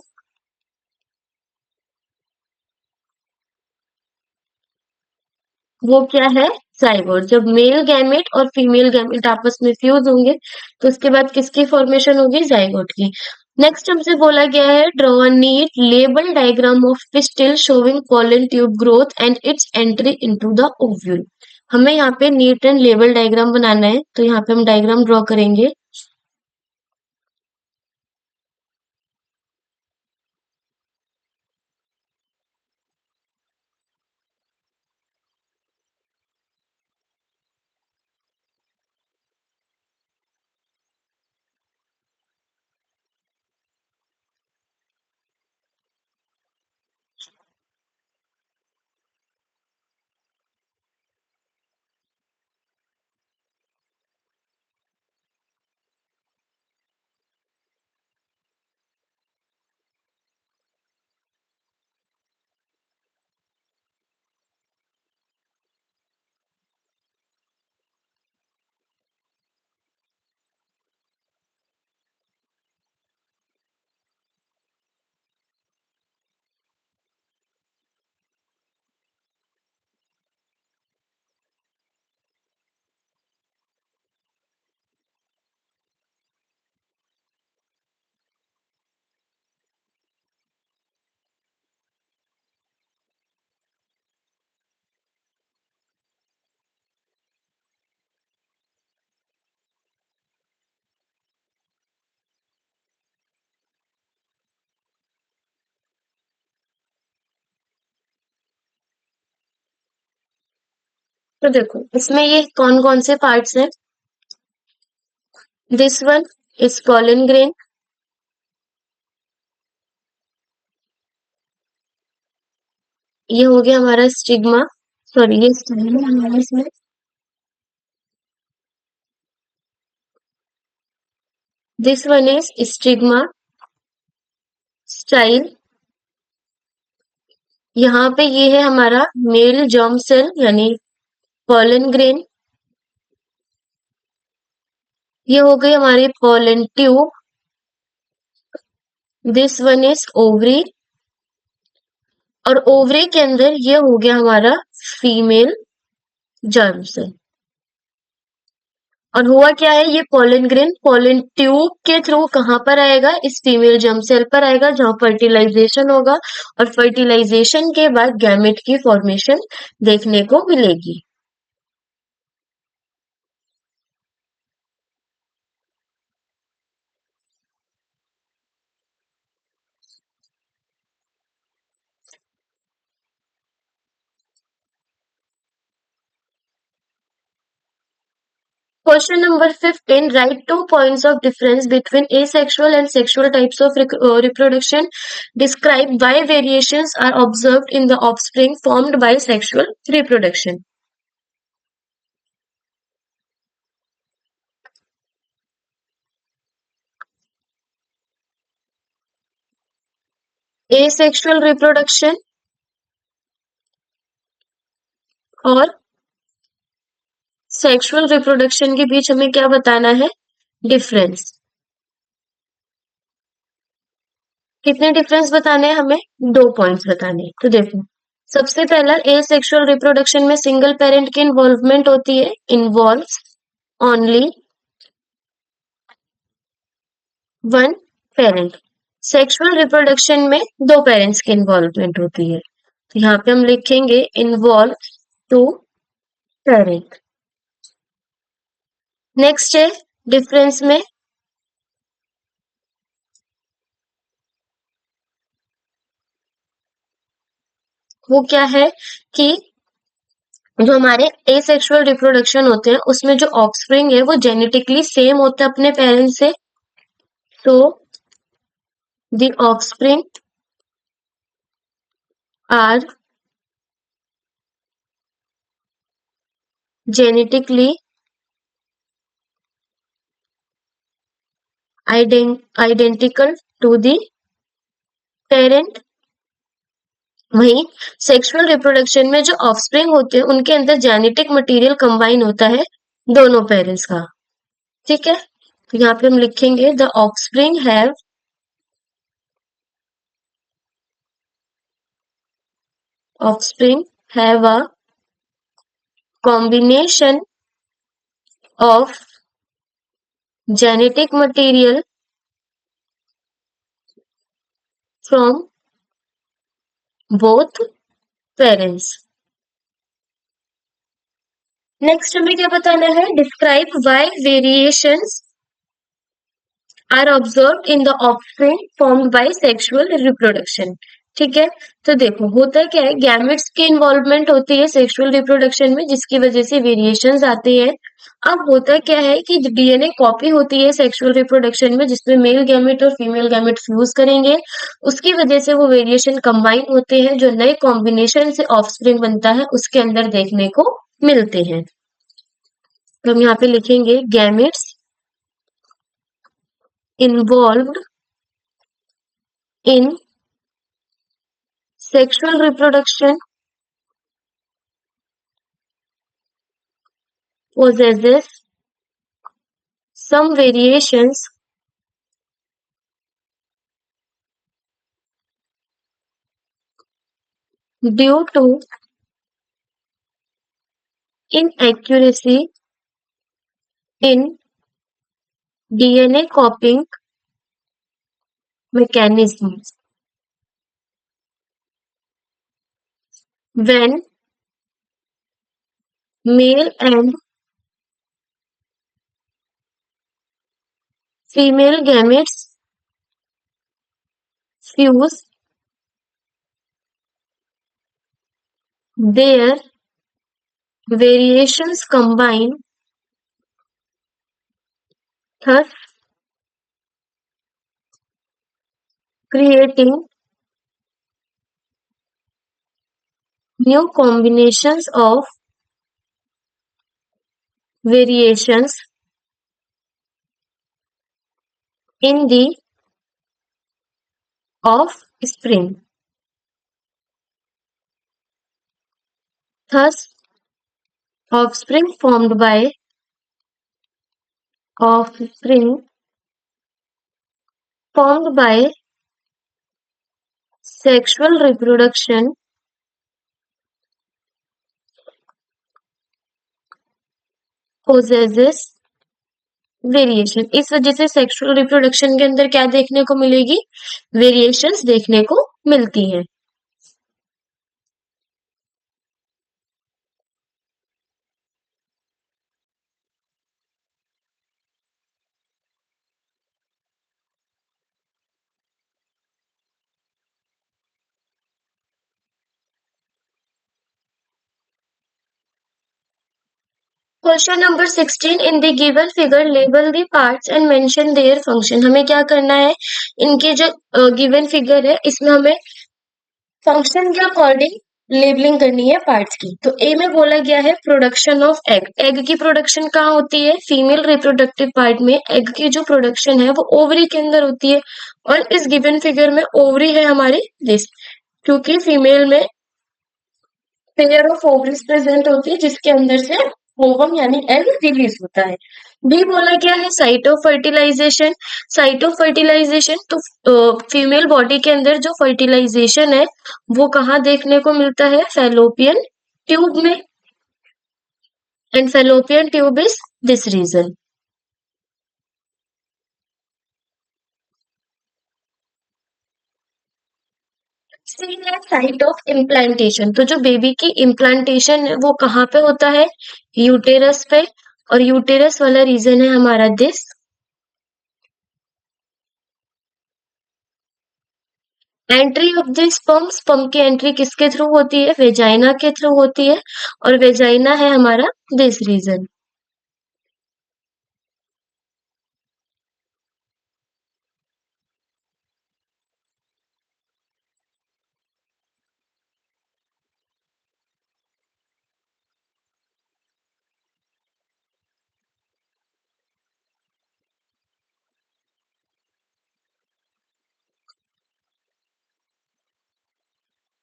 S1: वो क्या है? जाइगोट। जब मेल गैमेट और फीमेल गैमेट आपस में फ्यूज होंगे तो उसके बाद किसकी फॉर्मेशन होगी? जाइगोट की। नेक्स्ट हमसे बोला गया है draw a neat label diagram of pistil showing pollen tube growth and its entry into the ovule. हमें यहाँ पे नीट एंड लेबल डायग्राम बनाना है तो यहाँ पे हम डायग्राम ड्रॉ करेंगे। तो देखो इसमें ये कौन कौन से पार्ट्स हैं। This one is pollen grain, ये हो गया हमारा स्टिग्मा, सॉरी ये स्टाइल है हमारा इसमें। This one is stigma style. यहाँ पे ये है हमारा मेल जर्म सेल यानी pollen ग्रेन। ये हो गई हमारी pollen tube. This one is ovary, और ओवरी के अंदर ये हो गया हमारा फीमेल जर्म सेल। और हुआ क्या है, ये पोलन ग्रेन पोलन ट्यूब के थ्रू कहाँ पर आएगा, इस फीमेल जर्म सेल पर आएगा जहां फर्टिलाइजेशन होगा, और फर्टिलाइजेशन के बाद गैमेट की फॉर्मेशन देखने को मिलेगी। Question number 15. Write 2 points of difference between asexual and sexual types of reproduction. Describe why variations are observed in the offspring formed by sexual reproduction. Asexual reproduction और sexual reproduction के बीच हमें क्या बताना है, डिफरेंस। कितने डिफरेंस बताने हैं हमें, 2 पॉइंट्स बताने हैं। तो देखो सबसे पहला ए सेक्सुअल रिप्रोडक्शन में सिंगल पेरेंट की इन्वॉल्वमेंट होती है, involves only one parent. Sexual reproduction में 2 पेरेंट्स की इन्वॉल्वमेंट होती है, तो यहाँ पे हम लिखेंगे इन्वॉल्व 2 पेरेंट। नेक्स्ट है डिफरेंस में वो क्या है कि जो हमारे एसेक्सुअल रिप्रोडक्शन होते हैं उसमें जो ऑफस्प्रिंग है वो जेनेटिकली सेम होता है अपने पेरेंट्स से, तो the offspring are genetically identical to the parent. वहीं सेक्सुअल रिप्रोडक्शन में जो ऑफस्प्रिंग होते हैं उनके अंदर जेनेटिक मटेरियल कंबाइन होता है दोनों पेरेंट्स का। ठीक है, तो यहाँ पे हम लिखेंगे the offspring have a combination of genetic material from both parents. Next हमें क्या बताना है, describe why variations are observed in the offspring formed by sexual reproduction. ठीक है, तो देखो होता क्या है, गैमेट्स की इन्वॉल्वमेंट होती है सेक्सुअल रिप्रोडक्शन में जिसकी वजह से वेरिएशंस आते हैं। अब होता क्या है कि डीएनए कॉपी होती है सेक्सुअल रिप्रोडक्शन में जिसमें मेल गैमेट और फीमेल गैमेट फ्यूज करेंगे, उसकी वजह से वो वेरिएशन कंबाइन होते हैं, जो नए कॉम्बिनेशन से ऑफस्प्रिंग बनता है उसके अंदर देखने को मिलते हैं। तो हम यहाँ पे लिखेंगे gametes involved in sexual reproduction possesses some variations due to inaccuracy in DNA copying mechanisms. When male and female gametes fuse, their variations combine, thus creating new combinations of variations in the offspring. Thus, offspring formed by offspring formed by sexual reproduction possesses variation. इस वजह से sexual reproduction के अंदर क्या देखने को मिलेगी? Variations देखने को मिलती हैं। Question number 16 in the given figure label the parts and mention their function. हमें क्या करना है? इनके जो गिवन फिगर है इसमें हमें फंक्शन के अकॉर्डिंग लेबलिंग करनी है पार्ट्स की। तो ए में बोला गया है प्रोडक्शन ऑफ एग। एग की प्रोडक्शन कहाँ होती है? फीमेल रिप्रोडक्टिव पार्ट में एग की जो प्रोडक्शन है वो ओवरी के अंदर होती है। और इस गिवन फिगर में ओवरी है हमारी दिस, क्योंकि फीमेल में पेयर ऑफ ओवरीज प्रेजेंट होती है जिसके अंदर से ओवम यानी एग रिलीज होता है। बी बोला गया है site of fertilization. Site of fertilization तो फीमेल बॉडी के अंदर जो फर्टिलाइजेशन है वो कहाँ देखने को मिलता है? फैलोपियन ट्यूब में। And fallopian tube is this region. C है साइट ऑफ इम्प्लांटेशन। तो जो बेबी की इम्प्लांटेशन है वो कहाँ पे होता है? यूटेरस पे। और यूटेरस वाला रीजन है हमारा this. Entry of the sperm, sperm की एंट्री किसके थ्रू होती है? वेजाइना के थ्रू होती है। और वेजाइना है हमारा this region.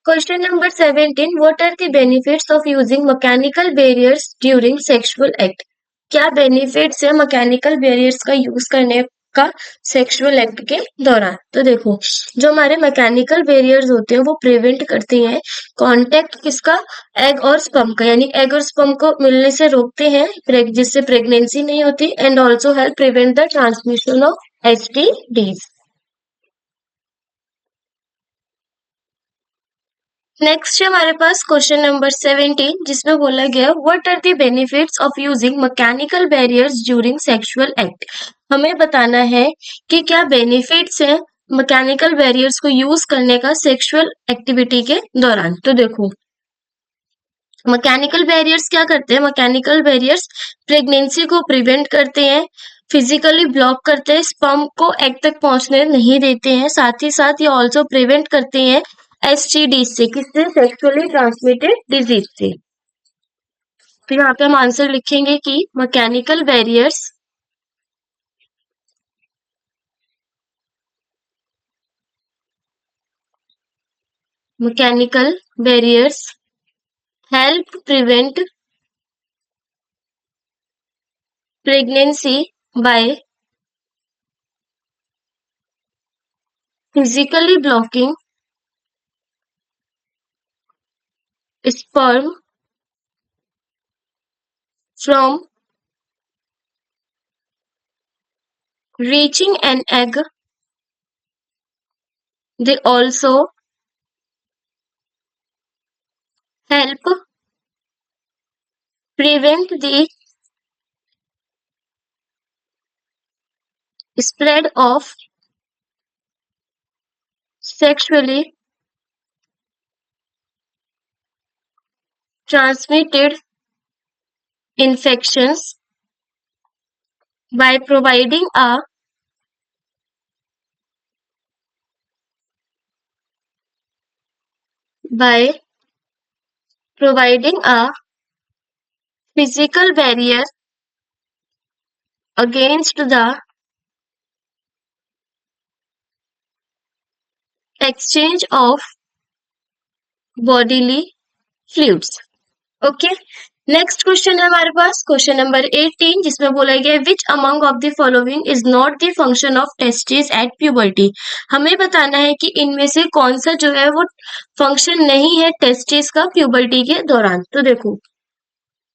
S1: Question number 17 what are the benefits of using mechanical barriers during sexual act? क्या बेनिफिट्स है मैकेनिकल बैरियर्स का यूज करने का सेक्सुअल एक्ट के दौरान? तो देखो, जो हमारे मैकेनिकल बैरियर्स होते हैं वो प्रिवेंट करते हैं कांटेक्ट किसका? एग और स्पर्म का, यानी एग और स्पर्म को मिलने से रोकते हैं जिससे प्रेगनेंसी नहीं होती। And also help prevent the transmission of STDs. Next है हमारे पास क्वेश्चन नंबर 17 जिसमें बोला गया what are the benefits of using mechanical barriers during sexual act. हमें बताना है कि क्या बेनिफिट्स हैं मैकेनिकल बैरियर्स को यूज करने का सेक्सुअल एक्टिविटी के दौरान। तो देखो, मैकेनिकल बैरियर्स क्या करते हैं? मैकेनिकल बैरियर्स प्रेगनेंसी को प्रिवेंट करते हैं, फिजिकली ब्लॉक करते हैं, स्पर्म को एग तक पहुंचने नहीं देते हैं। साथ ही साथ ये ऑल्सो प्रिवेंट करते हैं एसटीडी से, किससे? सेक्सुअली ट्रांसमिटेड डिजीज से। तो यहाँ पे हम आंसर लिखेंगे कि mechanical barriers help prevent pregnancy bye physically blocking sperm from reaching an egg. They also help prevent the spread of sexually transmitted infections by providing a by providing a physical barrier against the exchange of bodily fluids. Okay, next question है हमारे पास question number 18, जिसमें बोला गया which among of the following is not the function of testis at puberty. हमें बताना है कि इनमें से कौन सा जो है वो फंक्शन नहीं है टेस्टिस का प्यूबर्टी के दौरान। तो देखो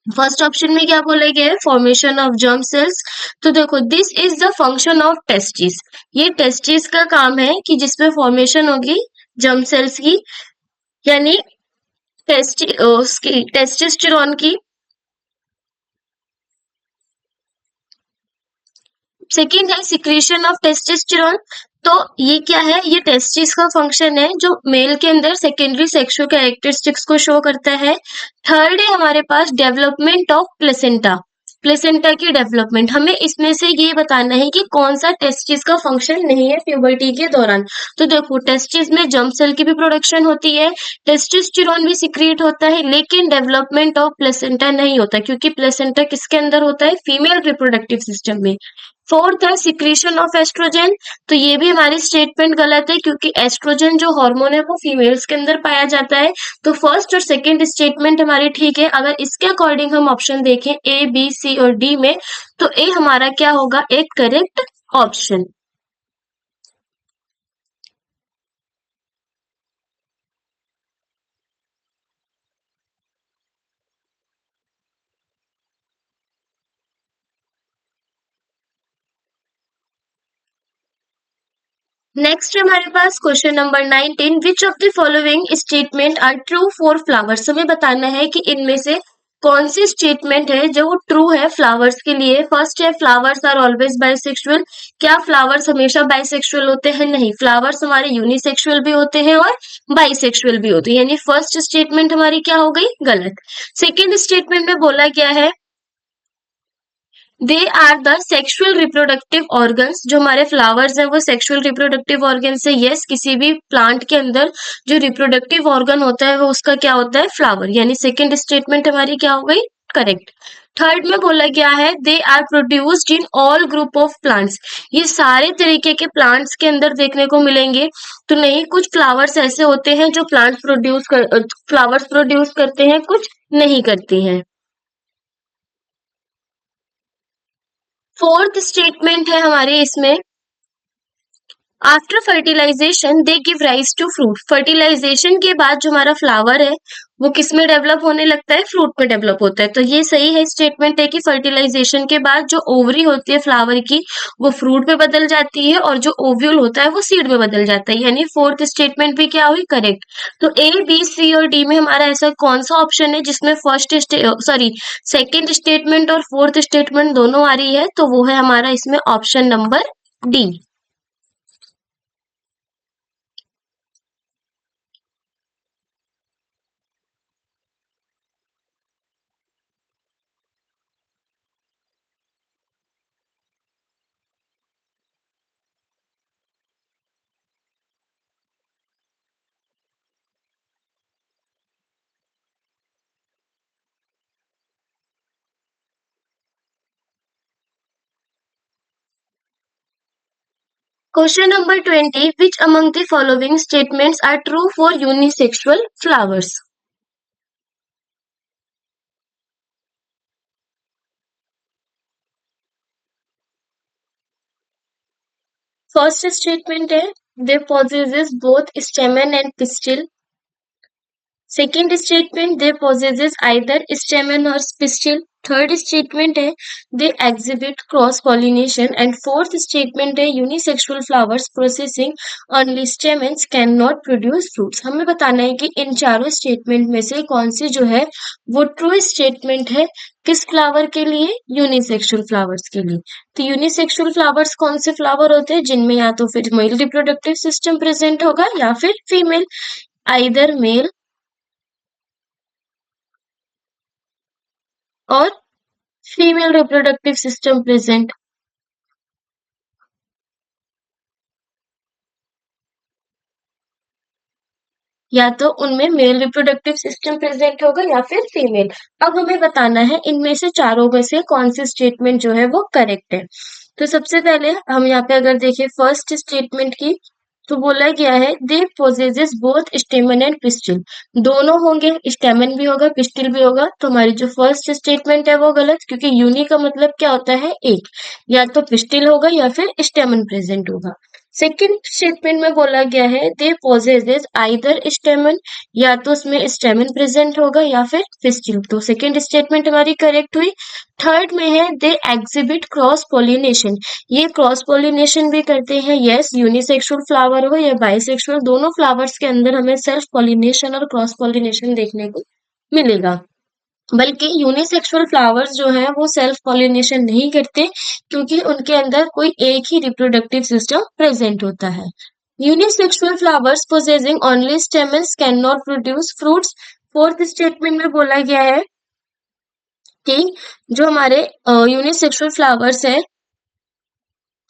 S1: फर्स्ट ऑप्शन में क्या बोला गया है, फॉर्मेशन ऑफ जर्म सेल्स। तो देखो this is the function of testis, ये टेस्टिस का काम है कि जिसमें फॉर्मेशन होगी जर्म सेल्स की, यानी टेस्टिस्टेरोन की। सेकेंड है सिक्रीशन ऑफ टेस्टिस्टेरोन। तो ये क्या है, ये टेस्टिस का फंक्शन है जो मेल के अंदर सेकेंडरी सेक्सुअल कैरेक्टरिस्टिक्स को शो करता है। थर्ड है हमारे पास डेवलपमेंट ऑफ प्लेसेंटा, प्लेसेंटा की डेवलपमेंट। हमें इसमें से ये बताना है कि कौन सा टेस्टिस का फंक्शन नहीं है प्यूबर्टी के दौरान। तो देखो टेस्टिस में जर्म सेल की भी प्रोडक्शन होती है, टेस्टिस्टेरोन भी सिक्रीट होता है, लेकिन डेवलपमेंट ऑफ प्लेसेंटा नहीं होता, क्योंकि प्लेसेंटा किसके अंदर होता है, फीमेल रिप्रोडक्टिव सिस्टम में। फोर्थ है सिक्रीशन ऑफ एस्ट्रोजन। तो ये भी हमारी स्टेटमेंट गलत है, क्योंकि एस्ट्रोजन जो हार्मोन है वो फीमेल्स के अंदर पाया जाता है। तो फर्स्ट और सेकंड स्टेटमेंट हमारी ठीक है। अगर इसके अकॉर्डिंग हम ऑप्शन देखें ए बी सी और डी में, तो ए हमारा क्या होगा, एक करेक्ट ऑप्शन। नेक्स्ट हमारे पास question number 19, which of the following statement are true for flowers. हमें बताना है कि इनमें से कौन सी स्टेटमेंट है जो ट्रू है फ्लावर्स के लिए। फर्स्ट है फ्लावर्स आर ऑलवेज बाइसेक्सुअल। क्या फ्लावर्स हमेशा बाइसेक्सुअल होते हैं? नहीं, फ्लावर्स हमारे यूनिसेक्सुअल भी होते हैं और बाइसेक्सुअल भी होते हैं, यानी फर्स्ट स्टेटमेंट हमारी क्या हो गई, गलत। सेकेंड स्टेटमेंट में बोला गया है they are the sexual reproductive organs. जो हमारे फ्लावर्स हैं वो सेक्सुअल रिप्रोडक्टिव ऑर्गन्स है। यस, किसी भी प्लांट के अंदर जो रिप्रोडक्टिव ऑर्गन होता है वो उसका क्या होता है, फ्लावर, यानी सेकेंड स्टेटमेंट हमारी क्या हो गई, करेक्ट। थर्ड में बोला गया है they are produced in all group of plants. ये सारे तरीके के प्लांट्स के अंदर देखने को मिलेंगे। तो नहीं, कुछ फ्लावर्स ऐसे होते हैं जो फ्लावर्स प्रोड्यूस करते हैं, कुछ नहीं करती हैं। फोर्थ स्टेटमेंट है हमारे इसमें after fertilization they give rise to fruit. Fertilization के बाद जो हमारा फ्लावर है वो किस में डेवलप होने लगता है, फ्रूट में डेवलप होता है। तो ये सही है स्टेटमेंट है कि फर्टिलाइजेशन के बाद जो ओवरी होती है फ्लावर की वो फ्रूट में बदल जाती है, और जो ओव्यूल होता है वो सीड में बदल जाता है, यानी फोर्थ स्टेटमेंट भी क्या हुई, करेक्ट। तो ए बी सी और डी में हमारा ऐसा कौन सा ऑप्शन है जिसमें सेकेंड स्टेटमेंट और फोर्थ स्टेटमेंट दोनों आ रही है, तो वो है हमारा इसमें option number D. Question number 20. Which among the following statements are true for unisexual flowers? First statement है they possesses both stamen and pistil. Second statement they possesses either stamen or pistil. Third statement है they exhibit cross pollination, and fourth statement है unisexual flowers processing only stamens can not produce fruits. हमें बताना है कि इन चारों statement में से कौन सी जो है वो ट्रू स्टेटमेंट है किस फ्लावर के लिए, यूनिसेक्सुअल फ्लावर्स के लिए। तो यूनिसेक्सुअल फ्लावर्स कौन से फ्लावर होते हैं जिनमें या तो फिर मेल रिप्रोडक्टिव सिस्टम प्रेजेंट होगा या फिर फीमेल, आइदर मेल और फीमेल रिप्रोडक्टिव सिस्टम प्रेजेंट, या तो उनमें मेल रिप्रोडक्टिव सिस्टम प्रेजेंट होगा या फिर फीमेल। अब हमें बताना है इनमें से चारों में से कौन सी स्टेटमेंट जो है वो करेक्ट है। तो सबसे पहले हम यहाँ पे अगर देखें फर्स्ट स्टेटमेंट की, तो बोला गया है दे पोजेजेस बोथ स्टेमन एंड पिस्टिल। दोनों होंगे, स्टेमन भी होगा पिस्टिल भी होगा। तो हमारी जो फर्स्ट स्टेटमेंट है वो गलत, क्योंकि यूनि का मतलब क्या होता है एक, या तो पिस्टिल होगा या फिर स्टेमन प्रेजेंट होगा। सेकंड स्टेटमेंट में बोला गया है दे पोजेसेस आइदर स्टेमन, या तो उसमें स्टेमन प्रेजेंट होगा या फिर फिस्टिल। तो सेकंड स्टेटमेंट हमारी करेक्ट हुई। थर्ड में है दे एग्जिबिट क्रॉस पोलिनेशन, ये क्रॉस पोलिनेशन भी करते हैं। यस, यूनिसेक्सुअल फ्लावर हो या बाइसेक्सुअल, दोनों फ्लावर्स के अंदर हमें सेल्फ पोलिनेशन और क्रॉस पोलिनेशन देखने को मिलेगा। बल्कि यूनिसेक्सुअल फ्लावर्स जो है वो सेल्फ पॉलिनेशन नहीं करते, क्योंकि उनके अंदर कोई एक ही रिप्रोडक्टिव सिस्टम प्रेजेंट होता है। Unisexual flowers possessing only stamens can not produce fruits. Fourth statement में बोला गया है कि जो हमारे यूनिसेक्सुअल फ्लावर्स है,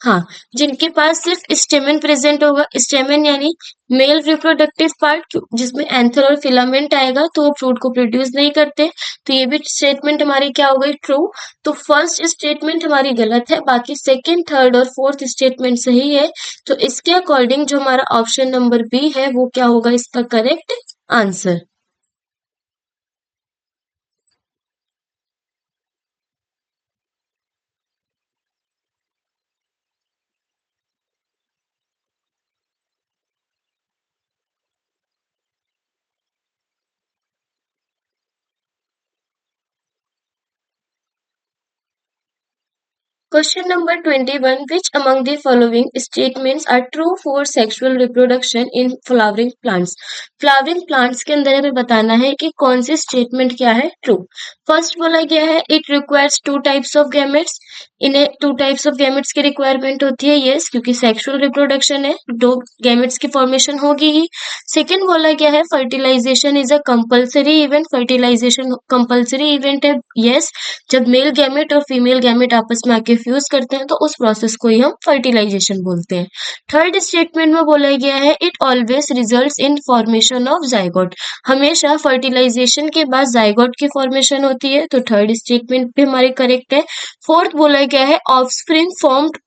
S1: हाँ, जिनके पास सिर्फ स्टेमन प्रेजेंट होगा, स्टेमन यानी मेल रिप्रोडक्टिव पार्ट जिसमें एंथर और फिलामेंट आएगा, तो वो फ्रूट को प्रोड्यूस नहीं करते। तो ये भी स्टेटमेंट हमारी क्या हो गई, ट्रू। तो फर्स्ट स्टेटमेंट हमारी गलत है, बाकी सेकंड थर्ड और फोर्थ स्टेटमेंट सही है। तो इसके अकॉर्डिंग जो हमारा ऑप्शन नंबर बी है वो क्या होगा इसका correct answer. Question number 21. Which among the following statements are true for sexual reproduction in flowering plants? Flowering plants के अंदर हमें बताना है कि कौन सी स्टेटमेंट क्या है ट्रू। फर्स्ट बोला गया है it requires two types of gametes, इन्हें टू टाइप्स ऑफ गैमेट्स की रिक्वायरमेंट होती है। यस, क्योंकि सेक्सुअल रिप्रोडक्शन है, दो गैमेट्स की फॉर्मेशन होगी ही। सेकेंड बोला गया है fertilization is a compulsory event, fertilization compulsory event है। यस, जब मेल गैमेट और फीमेल गैमेट आपस में आके फ्यूज करते हैं तो उस प्रोसेस को ही हम फर्टिलाइजेशन बोलते हैं। थर्ड स्टेटमेंट में बोला गया है it always results in formation of zygote, हमेशा फर्टिलाइजेशन के बाद जाइगोट की फॉर्मेशन होती है। तो थर्ड स्टेटमेंट भी हमारी करेक्ट है। फोर्थ बोला गया है ऑफस्प्रिंग फॉर्म्ड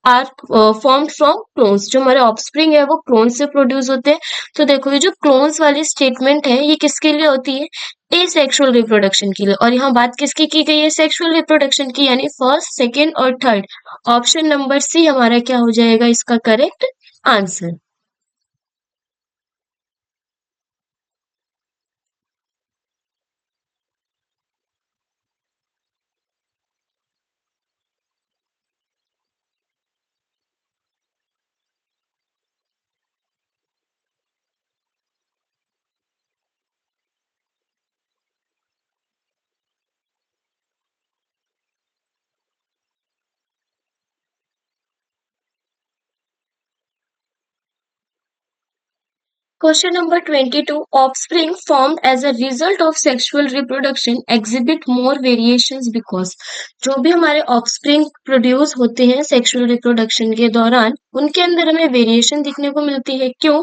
S1: फ्रॉम क्लोन्स, जो हमारे ऑफस्प्रिंग है वो क्लोन से प्रोड्यूस होते हैं। तो देखो ये जो क्लोन्स वाली स्टेटमेंट है ये किसके लिए होती है, एसेक्सुअल रिप्रोडक्शन के लिए। और यहाँ बात किसकी की गई है, सेक्सुअल रिप्रोडक्शन की, यानी फर्स्ट सेकेंड और थर्ड। ऑप्शन नंबर सी हमारा क्या हो जाएगा इसका correct answer. Question number 22. Offspring formed as a result of sexual reproduction exhibit more variations because, जो भी हमारे ऑफस्प्रिंग प्रोड्यूस होते हैं सेक्सुअल रिप्रोडक्शन के दौरान उनके अंदर हमें वेरिएशन दिखने को मिलती है। क्यों,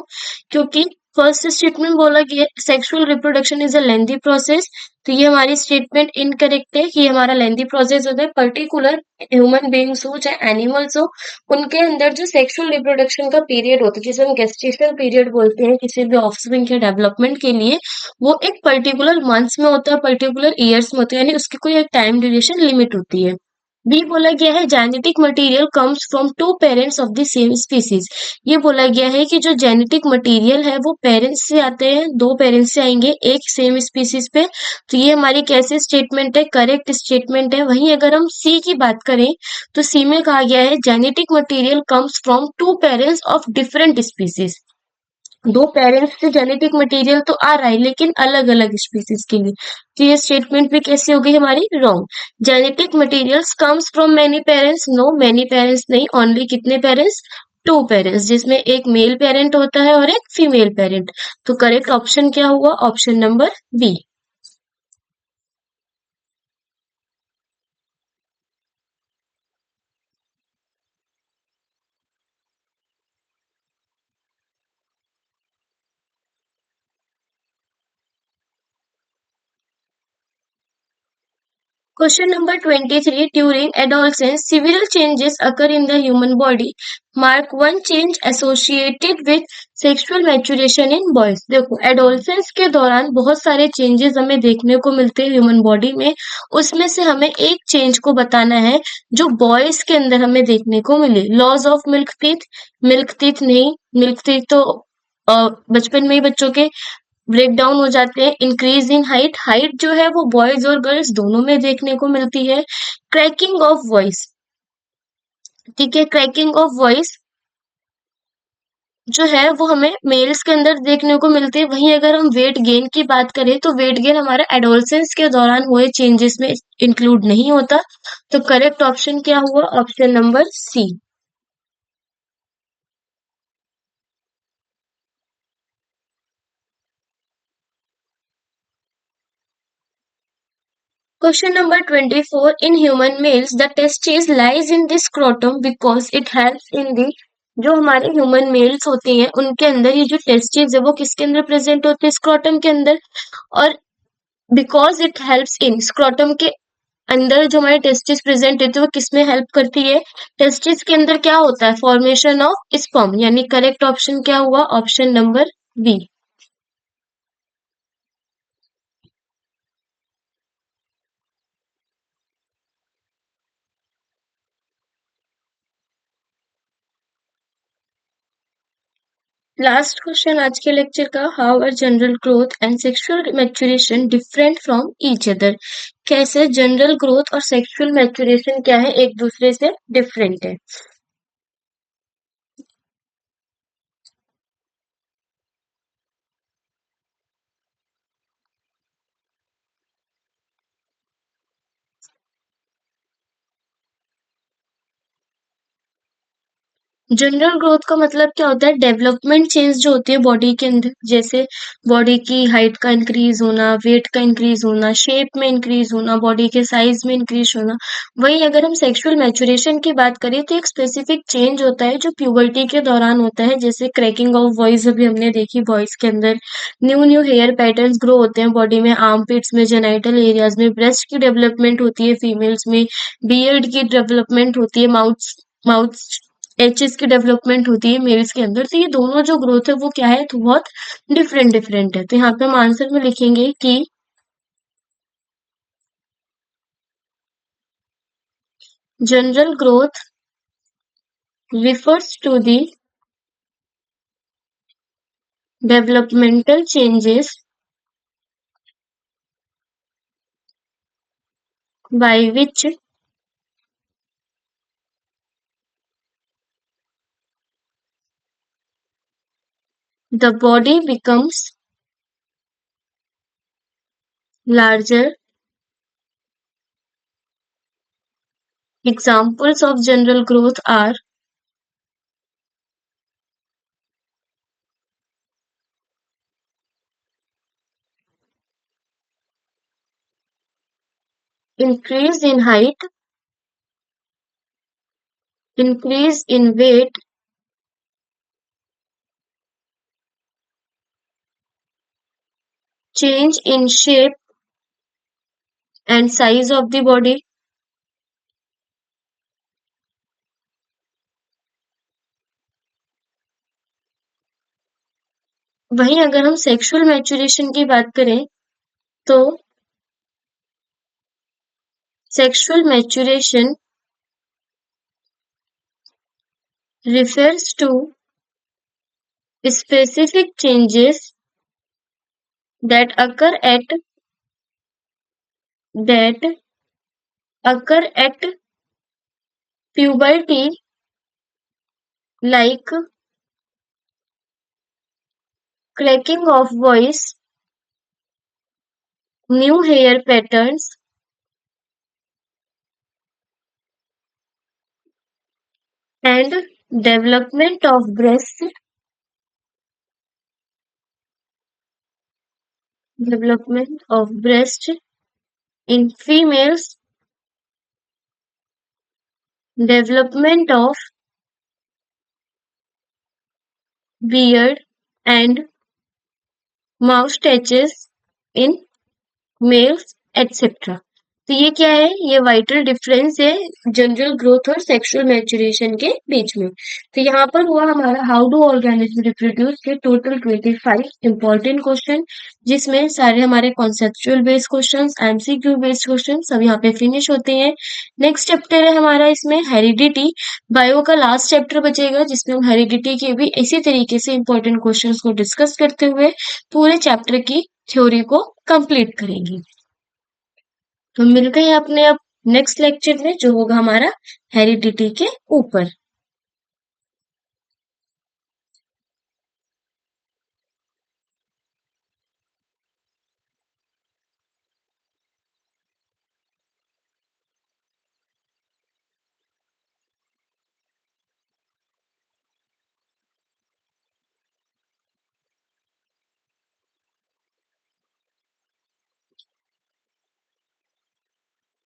S1: क्योंकि फर्स्ट स्टेटमेंट बोला गया sexual reproduction is a lengthy process. तो ये हमारी स्टेटमेंट इनकरेक्ट है कि हमारा लेंथी प्रोसेस होता है। पर्टिकुलर ह्यूमन बींग्स हो चाहे एनिमल्स हो, उनके अंदर जो सेक्सुअल रिप्रोडक्शन का पीरियड होता है जिसे हम गेस्टेशनल पीरियड बोलते हैं किसी भी ऑफस्प्रिंग के डेवलपमेंट के लिए, वो एक पर्टिकुलर मंथ्स में होता है, पर्टिकुलर ईयर्स में होता है, यानी उसकी कोई एक टाइम ड्यूरेशन लिमिट होती है। बी बोला गया है genetic material comes from two parents of the same species. ये बोला गया है कि जो जेनेटिक मटेरियल है वो पेरेंट्स से आते हैं, दो पेरेंट्स से आएंगे एक सेम स्पीसीज पे। तो ये हमारी कैसे स्टेटमेंट है, करेक्ट स्टेटमेंट है। वहीं अगर हम सी की बात करें तो सी में कहा गया है genetic material comes from two parents of different species. दो पेरेंट्स से जेनेटिक मटेरियल तो आ रहा है लेकिन अलग अलग स्पीसीज के लिए। तो ये स्टेटमेंट भी कैसी हो गई हमारी wrong. Genetic materials comes from many parents, no many parents नहीं, ओनली कितने पेरेंट्स, टू पेरेंट्स, जिसमें एक मेल पेरेंट होता है और एक फीमेल पेरेंट। तो करेक्ट ऑप्शन क्या हुआ, option number B. Question number 23. During adolescence, several changes occur in the human body. Mark one change associated with sexual maturation in boys. देखो adolescence के दौरान बहुत सारे changes हमें देखने को मिलते हैं ह्यूमन बॉडी में. उसमें से हमें एक चेंज को बताना है जो बॉयज के अंदर हमें देखने को मिले. लॉज ऑफ मिल्क टीथ नहीं, मिल्क टीथ तो बचपन में ही बच्चों के ब्रेक डाउन हो जाते हैं. इंक्रीज इन हाइट, हाइट जो है वो बॉयज और गर्ल्स दोनों में देखने को मिलती है. क्रैकिंग ऑफ वॉइस, ठीक है, क्रैकिंग ऑफ वॉइस जो है वो हमें मेल्स के अंदर देखने को मिलती है. वहीं अगर हम वेट गेन की बात करें तो वेट गेन हमारे एडोलसेंस के दौरान हुए चेंजेस में इंक्लूड नहीं होता. तो करेक्ट ऑप्शन क्या हुआ? Option number C. Question number 24. In human males, the testes lies in the scrotum because it helps in the जो हमारे ह्यूमन मेल्स होते हैं उनके अंदर ये जो टेस्टिस है वो किसके अंदर प्रेजेंट होते हैं? स्क्रोटम के अंदर. और because it helps in, scrotum के अंदर जो हमारे टेस्टिस प्रेजेंट होते हैं वो किसमें हेल्प करती है? टेस्टिस के अंदर क्या होता है? Formation of sperm. यानी करेक्ट ऑप्शन क्या हुआ? Option number B. Last question आज के लेक्चर का. How are general growth and sexual maturation different from each other? कैसे जनरल ग्रोथ और सेक्सुअल मैच्योरेशन क्या है, एक दूसरे से डिफरेंट है. जनरल ग्रोथ का मतलब क्या होता है? डेवलपमेंट चेंज जो होती है बॉडी के अंदर, जैसे बॉडी की हाइट का इंक्रीज होना, वेट का इंक्रीज होना, शेप में इंक्रीज होना, बॉडी के साइज में इंक्रीज होना. वहीं अगर हम सेक्सुअल मैच्योरेशन की बात करें तो एक स्पेसिफिक चेंज होता है जो प्यूबर्टी के दौरान होता है. जैसे क्रैकिंग ऑफ वॉइस अभी हमने देखी बॉयज के अंदर. New new hair patterns grow होते हैं बॉडी में, आर्म पिट्स में, जेनाइटल एरियाज में. ब्रेस्ट की डेवलपमेंट होती है फीमेल्स में. बियर्ड की डेवलपमेंट होती है, माउथ माउथ एचेस की डेवलपमेंट होती है मेल्स के अंदर. तो ये दोनों जो ग्रोथ है वो क्या है? तो बहुत डिफरेंट डिफरेंट है. तो यहाँ पे हम आंसर में लिखेंगे कि general growth refers to the developmental changes by which the body becomes larger. Examples of general growth are increase in height, increase in weight, change in shape and size of the body. वहीं अगर हम sexual maturation की बात करें तो sexual maturation refers to specific changes that that occur at puberty, like cracking of voice, new hair patterns, and development of breast in females, development of beard and moustaches in males, etc. तो ये क्या है, ये vital difference है general growth और sexual maturation के बीच में। तो यहाँ पर हुआ हमारा हाउ डू ऑर्गेनिज्म रिप्रोड्यूस के टोटल 25 इंपॉर्टेंट क्वेश्चन, जिसमें सारे हमारे conceptual based question, MCQ based question सब यहाँ पे फिनिश होते हैं। नेक्स्ट चैप्टर है हमारा इसमें हेरिडिटी, बायो का लास्ट चैप्टर बचेगा जिसमें हम हेरिडिटी के भी इसी तरीके से इंपॉर्टेंट क्वेश्चन को डिस्कस करते हुए पूरे चैप्टर की थ्योरी को कंप्लीट करेंगे। तो मिलते हैं अपने अब नेक्स्ट लेक्चर में जो होगा हमारा हेरिडिटी के ऊपर।